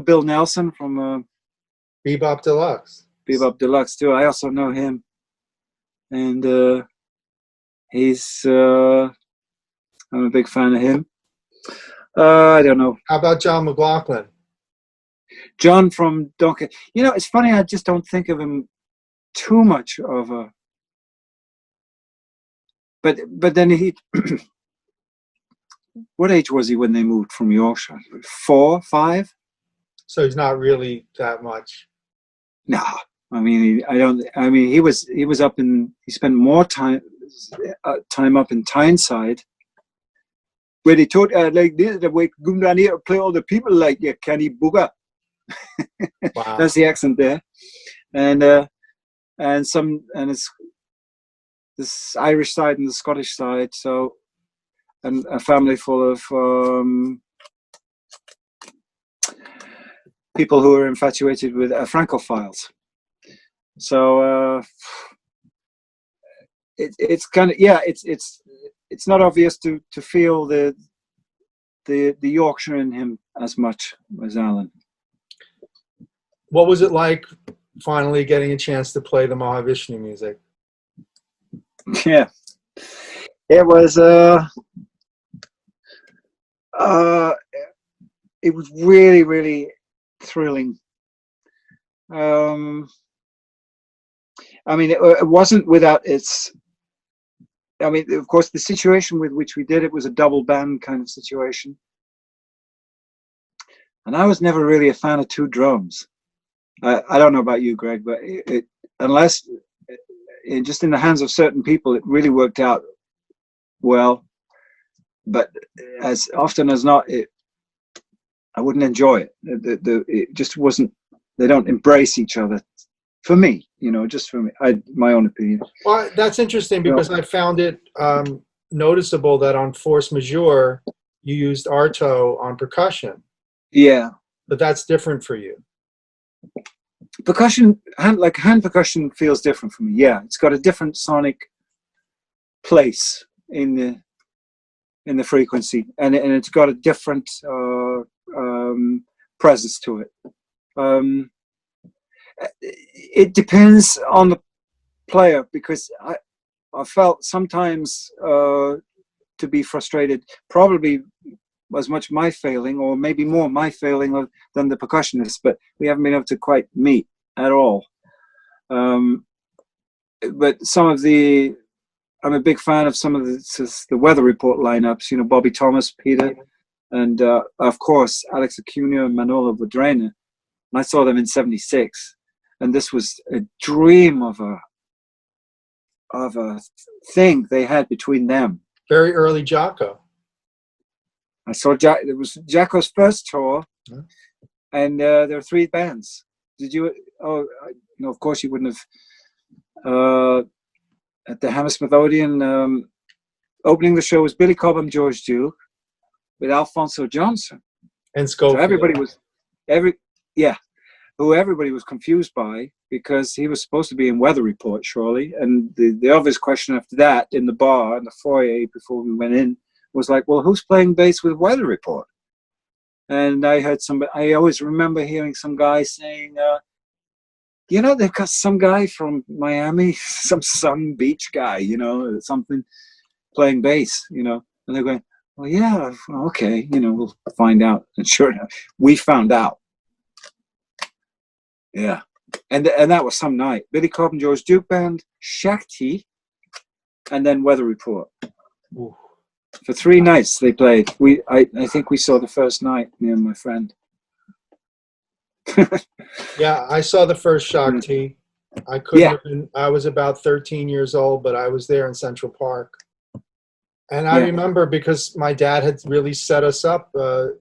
Bill Nelson from Bebop Deluxe. Bebop Deluxe too. I also know him, and he's. I'm a big fan of him. I don't know. How about John McLaughlin? John from Donkey. It's funny. I just don't think of him too much of a. But then he. What age was he when they moved from Yorkshire? 4, 5? So he's not really that much. No, I mean, he was up in. He spent more time up in Tyneside, where they taught like this. The way come down here to play all the people like Kenny Booger. Wow. That's the accent there, and it's this Irish side and the Scottish side. So, and a family full of people who are infatuated with Francophiles. So it's kind of it's not obvious to feel the Yorkshire in him as much as Allan. What was it like finally getting a chance to play the Mahavishnu music? Yeah, it was it was really, really thrilling. I mean, it wasn't without its. I mean, of course, the situation with which we did it was a double band kind of situation, and I was never really a fan of two drums. I don't know about you, Greg, but unless just in the hands of certain people, it really worked out well. But as often as not, I wouldn't enjoy it. It just wasn't. They don't embrace each other. For me, just for me, my own opinion. Well, that's interesting because I found it noticeable that on Force Majeure you used Arto on percussion. Yeah, but that's different for you. Percussion, hand percussion, feels different for me. Yeah, it's got a different sonic place in the frequency, and it's got a different presence to it. It depends on the player, because I felt sometimes to be frustrated, probably as much my failing, or maybe more my failing than the percussionist, but we haven't been able to quite meet at all. But I'm a big fan of some of the Weather Report lineups, Bobby Thomas, Peter, and of course Alex Acuna and Manolo Vadrena. And I saw them in '76, and this was a dream of a thing they had between them. Very early Jocko. I saw it was Jacko's first tour, and there were 3 bands. Did you? Oh, of course you wouldn't have. At the Hammersmith Odeon, opening the show was Billy Cobham, George Duke, with Alfonso Johnson, and Schofield. So everybody was confused by, because he was supposed to be in Weather Report, surely, and the obvious question after that in the bar in the foyer before we went in was like, well, who's playing bass with Weather Report? And I always remember hearing some guy saying, they've got some guy from Miami, some Sun Beach guy, something, playing bass, and they're going, well, yeah, okay, we'll find out. And sure enough, we found out. Yeah, And that was some night. Billy Cobham, George Duke Band, Shakti, and then Weather Report. Ooh. For 3 nights they played. I think we saw the first night, me and my friend. Yeah, I saw the first Shakti. I couldn't have been, I was about 13 years old, but I was there in Central Park. And I remember because my dad had really set us up.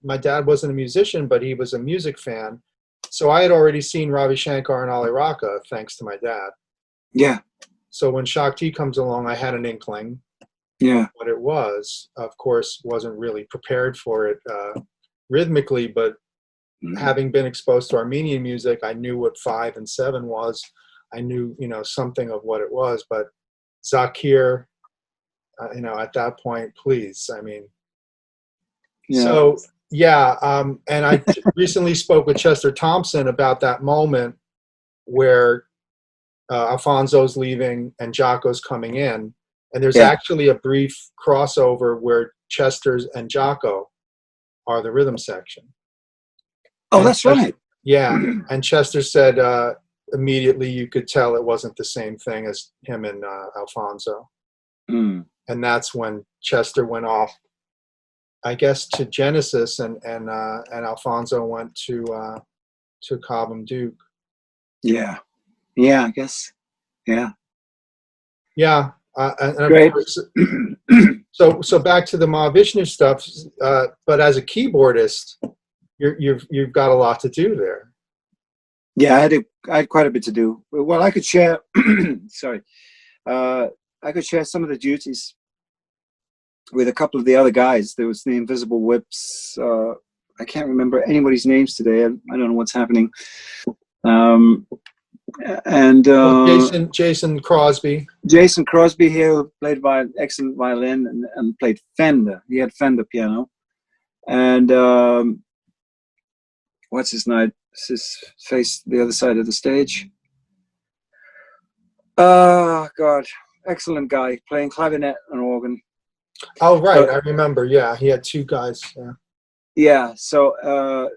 My dad wasn't a musician, but he was a music fan. So I had already seen Ravi Shankar and Ali Raka, thanks to my dad. Yeah. So when Shakti comes along, I had an inkling. Yeah. What it was. Of course, wasn't really prepared for it rhythmically, but having been exposed to Armenian music, I knew what 5 and 7 was. I knew, something of what it was. But Zakir, at that point, please, I mean. Yeah. So, and I recently spoke with Chester Thompson about that moment where Alfonso's leaving and Jocko's coming in. And there's actually a brief crossover where Chester's and Jocko are the rhythm section. Oh, that's right. Yeah. And Chester said immediately you could tell it wasn't the same thing as him and Alfonso. Mm. And that's when Chester went off, I guess, to Genesis, and Alfonso went to Cobham Duke. Yeah. Yeah, I guess. Yeah. Yeah. And of Great. course, so back to the Mahavishnu stuff, but as a keyboardist, you've got a lot to do there. Yeah, I had quite a bit to do. Well, I could share. Sorry, I could share some of the duties with a couple of the other guys. There was the Invisible Whips. I can't remember anybody's names today. I don't know what's happening. Jason Crosby. Jason Crosby here, who played excellent violin and played Fender. He had Fender piano. And what's his name? His face the other side of the stage. Oh God, excellent guy, playing clarinet and organ. Oh right, I remember. Yeah, he had 2 guys. Yeah. So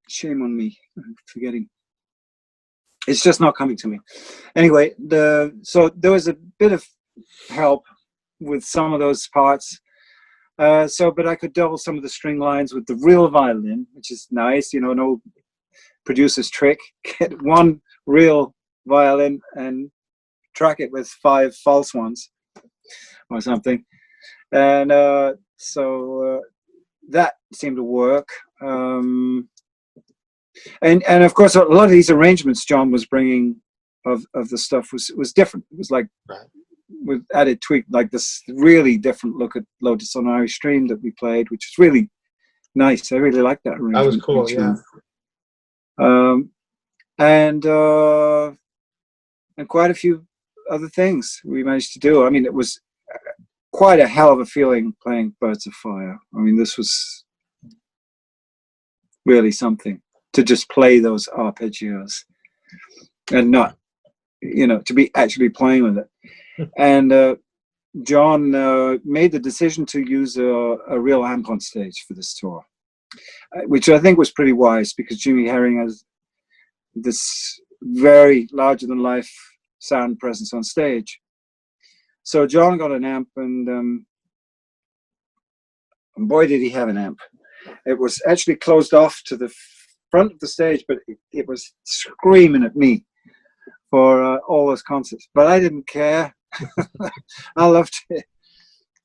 shame on me, I'm forgetting. It's just not coming to me. Anyway, so there was a bit of help with some of those parts. But I could double some of the string lines with the real violin, which is nice, an old producer's trick. Get one real violin and track it with 5 false ones or something. And so that seemed to work. And of course, a lot of these arrangements John was bringing of the stuff was different. It was like with added tweak, like this really different look at Lotus on Irish Stream that we played, which was really nice. I really liked that arrangement. That was cool, yeah. And quite a few other things we managed to do. I mean, it was quite a hell of a feeling playing Birds of Fire. I mean, this was really something, to just play those arpeggios and not, to be actually playing with it. And John made the decision to use a real amp on stage for this tour, which I think was pretty wise, because Jimmy Herring has this very larger-than-life sound presence on stage. So John got an amp, and boy, did he have an amp. It was actually closed off to the front of the stage, but it was screaming at me for all those concerts. But I didn't care. I loved it.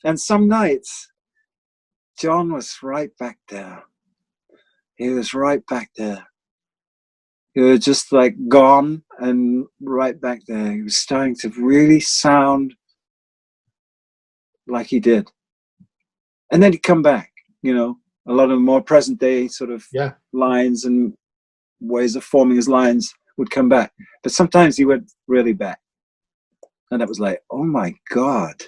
And some nights, John was right back there. He was right back there. He was just like gone and right back there. He was starting to really sound like he did. And then he'd come back, a lot of more present day sort of lines and ways of forming his lines would come back. But sometimes he went really back. And it was like, oh my God,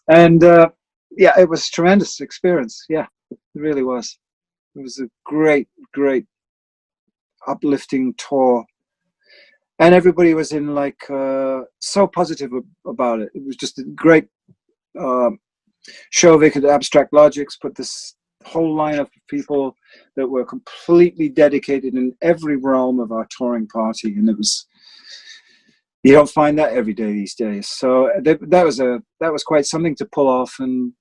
And it was a tremendous experience. Yeah, it really was. It was a great, great uplifting tour. And everybody was in so positive about it. It was just a great show. They could Abstract Logics put this whole lineup of people that were completely dedicated in every realm of our touring party, and it was, you don't find that every day these days. So that was quite something to pull off, and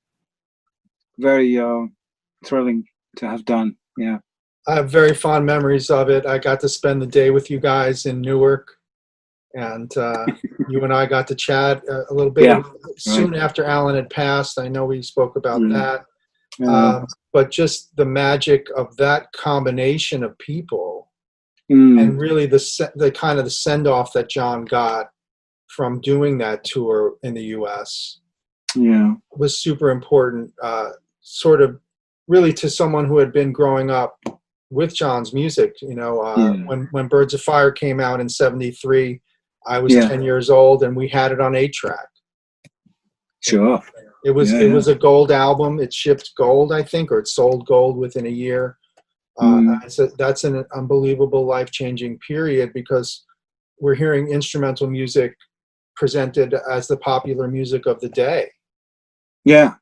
very thrilling to have done. Yeah, I have very fond memories of it. I got to spend the day with you guys in Newark, and you and I got to chat a little bit. Yeah, soon right. after Allan had passed. I know we spoke about that. Yeah. But just the magic of that combination of people, and really the kind of the send-off that John got from doing that tour in the U.S. was super important, sort of really to someone who had been growing up with John's music. You know, when Birds of Fire came out in '73, I was 10 years old, and we had it on 8-track. Sure. It was a gold album. It shipped gold, I think, or it sold gold within a year. That's an unbelievable, life-changing period, because we're hearing instrumental music presented as the popular music of the day. Yeah.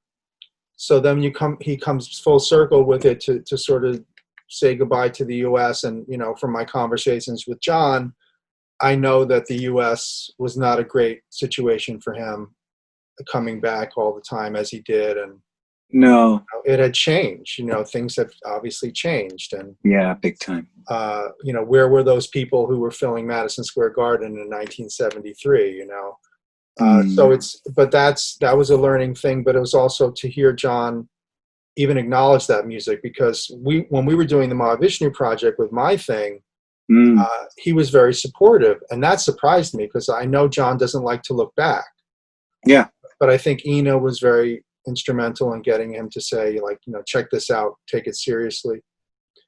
So then he comes full circle with it to sort of say goodbye to the U.S. And, you know, from my conversations with John, I know that the U.S. was not a great situation for him, coming back all the time as he did. And no, it had changed. You know, things have obviously changed. And big time. You know, where were those people who were filling Madison Square Garden in 1973? You know, so that was a learning thing, but it was also to hear John even acknowledge that music, because when we were doing the Mahavishnu Project with my thing, he was very supportive, and that surprised me, because I know John doesn't like to look back. Yeah. But I think Ina was very instrumental in getting him to say, like, you know, check this out, take it seriously.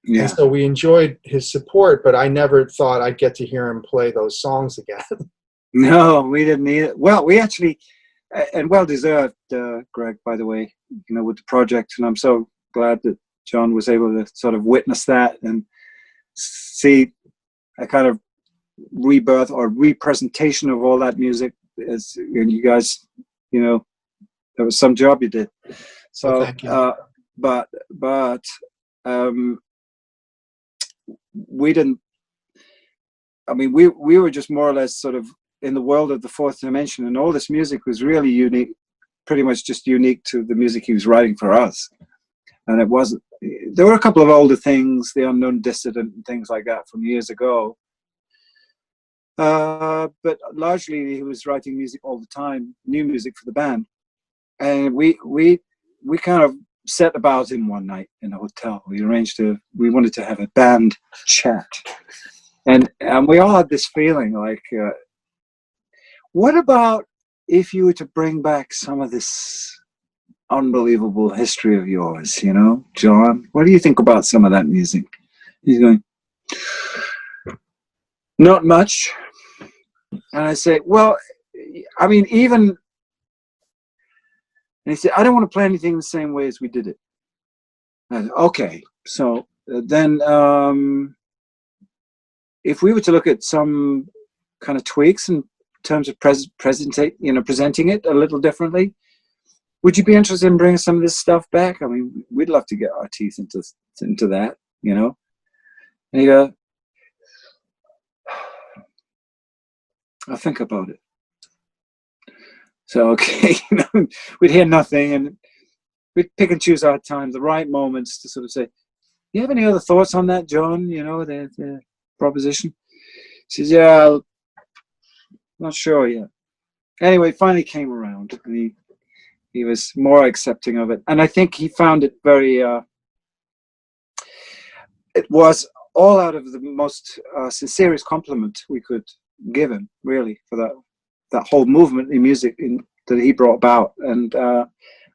Yeah. And so we enjoyed his support, but I never thought I'd get to hear him play those songs again. No, we didn't either. Well, we actually, and well deserved, Greg, by the way, you know, with the project. And I'm so glad that John was able to sort of witness that and see a kind of rebirth or representation of all that music. As you guys, you know, there was some job you did. So, thank you. But we didn't. I mean, we were just more or less sort of in the world of the fourth dimension, and all this music was really unique, pretty much just unique to the music he was writing for us. And it wasn't. There were a couple of older things, The Unknown Dissident and things like that from years ago. But largely he was writing music all the time, new music for the band. And we kind of set about him one night in a hotel. We wanted to have a band chat. And we all had this feeling like, what about if you were to bring back some of this unbelievable history of yours, you know, John? What do you think about some of that music? He's going, not much. And I say, well, I mean, even, and he said, I don't want to play anything the same way as we did it. I said, okay, so then if we were to look at some kind of tweaks in terms of presenting it a little differently, would you be interested in bringing some of this stuff back? I mean, we'd love to get our teeth into that, you know. And he goes, I'll think about it. So, okay, you know, we'd hear nothing, and we'd pick and choose our time, the right moments to sort of say, you have any other thoughts on that, John? You know, the proposition? He says, yeah, I'm not sure yet. Anyway, finally came around, and he was more accepting of it. And I think he found it very, it was all out of the most sincerest compliment we could give him, really, for that whole movement in music that he brought about. And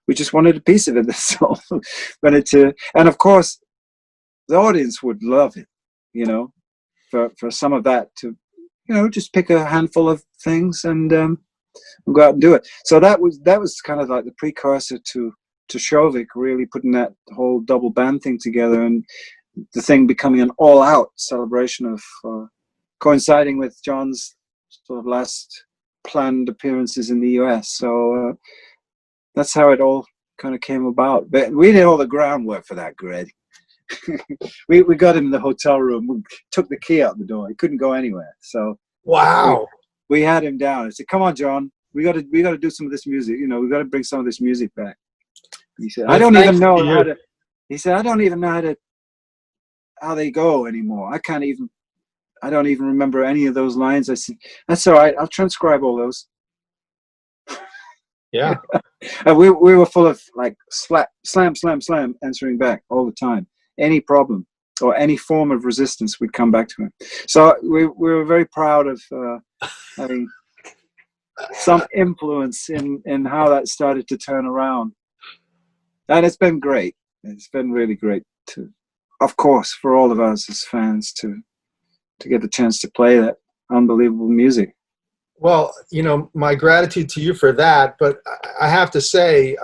we just wanted a piece of it. So wanted to, and of course, the audience would love it, you know, for some of that to, you know, just pick a handful of things and go out and do it. So that was kind of like the precursor to Shovik, really putting that whole double band thing together, and the thing becoming an all-out celebration of coinciding with John's sort of last planned appearances in the US. So that's how it all kind of came about. But we did all the groundwork for that, Greg. we got him in the hotel room. We took the key out the door. He couldn't go anywhere. So wow, we had him down. I said, "Come on, John. We got to do some of this music. You know, we got to bring some of this music back." He said, "I don't even know how to." He said, "I don't even know how they go anymore. I don't even remember any of those lines." I said, "That's all right. I'll transcribe all those." Yeah. We were full of like slam, answering back all the time. Any problem or any form of resistance, we'd come back to him. So we were very proud of having some influence in how that started to turn around. And it's been great. It's been really great to, of course, for all of us as fans to get the chance to play that unbelievable music. Well, my gratitude to you for that, but I have to say,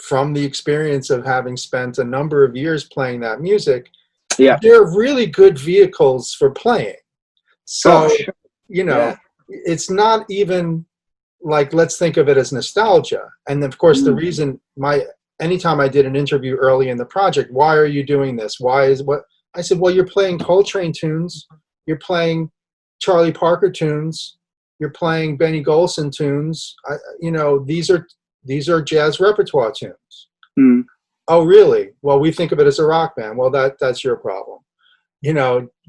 from the experience of having spent a number of years playing that music, they're really good vehicles for playing. So, it's not even like, let's think of it as nostalgia. And of course, the reason anytime I did an interview early in the project, why are you doing this? I said, well, you're playing Coltrane tunes, you're playing Charlie Parker tunes, you're playing Benny Golson tunes. These are jazz repertoire tunes. Mm. Oh, really? Well, we think of it as a rock band. Well, that's your problem.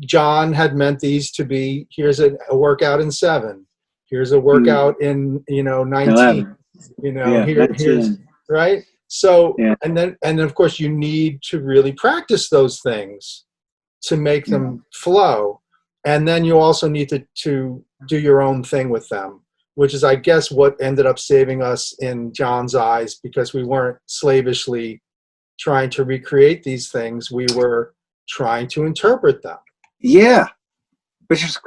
John had meant these to be, here's a workout in 7. Here's a workout in 19. 11. Here's right. So and then of course you need to really practice those things to make them flow, and then you also need to do your own thing with them, which is, I guess, what ended up saving us in John's eyes, because we weren't slavishly trying to recreate these things. We were trying to interpret them. Yeah, which was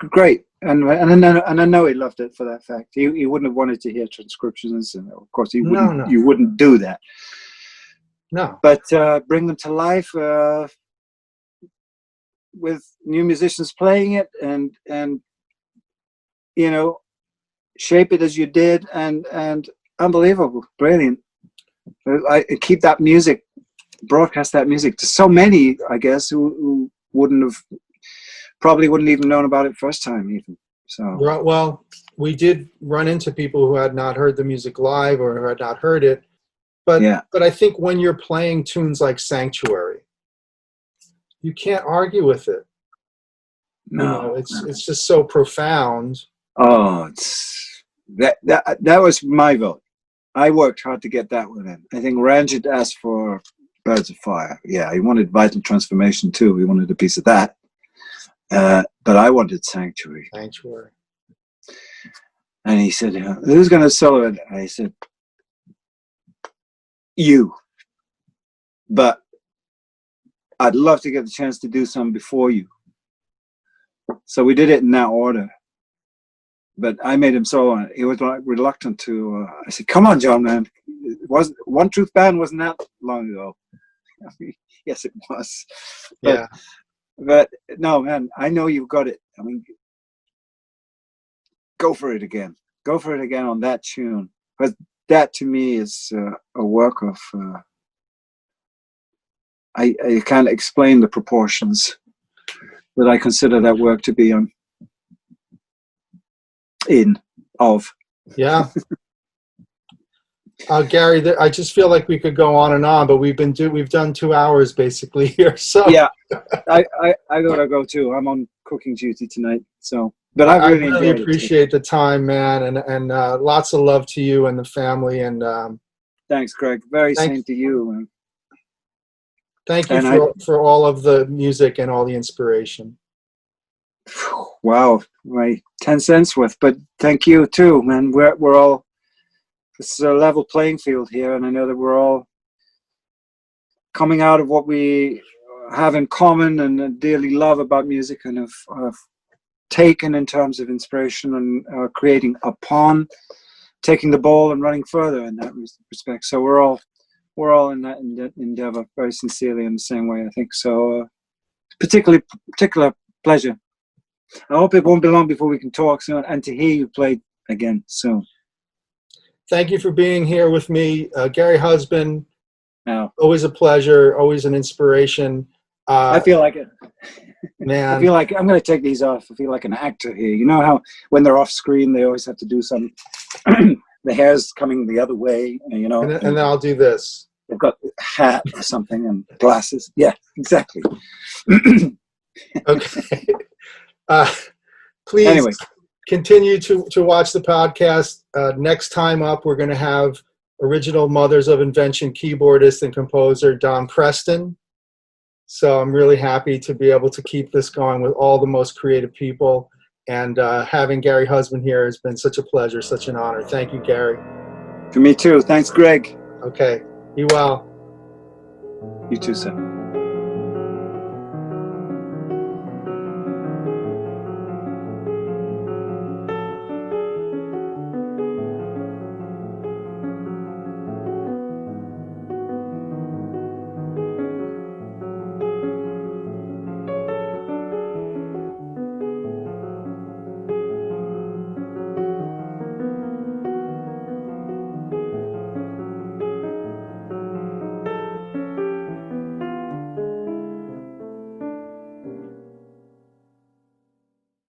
great, and I know he loved it for that fact. He wouldn't have wanted to hear transcriptions, and of course you wouldn't do that. No, but bring them to life with new musicians playing it, and shape it as you did, and unbelievable, brilliant. I keep that music, broadcast that music to so many, I guess, who probably wouldn't even known about it first time even. So well, we did run into people who had not heard the music live or who had not heard it, but I think when you're playing tunes like Sanctuary, you can't argue with it. No, it's just so profound. Oh, that was my vote. I worked hard to get that one in. I think Ranjit asked for Birds of Fire. Yeah, he wanted Vital Transformation too. He wanted a piece of that. But I wanted Sanctuary. And he said, who's going to solo it? I said, you. But I'd love to get the chance to do some before you. So we did it in that order. But I made him solo. He was reluctant to. I said, come on, John, man. One Truth Band wasn't that long ago. I mean, yes, it was. But no, man, I know you've got it. I mean, go for it again. Go for it again on that tune. Because that, to me, is a work of... I can't explain the proportions that I consider that work to be on. Yeah. Gary, I just feel like we could go on and on, but we've done 2 hours basically here. So yeah, I gotta go too. I'm on cooking duty tonight. So, but I really appreciate the time, man, and lots of love to you and the family. And thanks, Greg. Same to you. Thank you for all of the music and all the inspiration. Wow, my 10 cents worth, but thank you too, man. We're all, this is a level playing field here, and I know that we're all coming out of what we have in common and dearly love about music, and have taken in terms of inspiration and creating upon, taking the ball and running further in that respect. So we're all in that endeavor very sincerely in the same way, I think. So particular pleasure. I hope it won't be long before we can talk soon and to hear you play again soon. thank you for being here with me. Gary Husband, No, always a pleasure, always an inspiration. I feel like it. Man, I feel like I'm going to take these off. I feel like an actor here. You know how when they're off screen, they always have to do some, the hair's coming the other way, you know. and then I'll do this. They've got a hat or something and glasses. Yeah, exactly. Okay. Please Anyway. continue to watch the podcast. Next time up, we're going to have original Mothers of Invention keyboardist and composer Don Preston. So I'm really happy to be able to keep this going with all the most creative people. And having Gary Husband here has been such a pleasure, such an honor. Thank you, Gary. For me too. Thanks, Greg. Okay. Be well. You too, sir.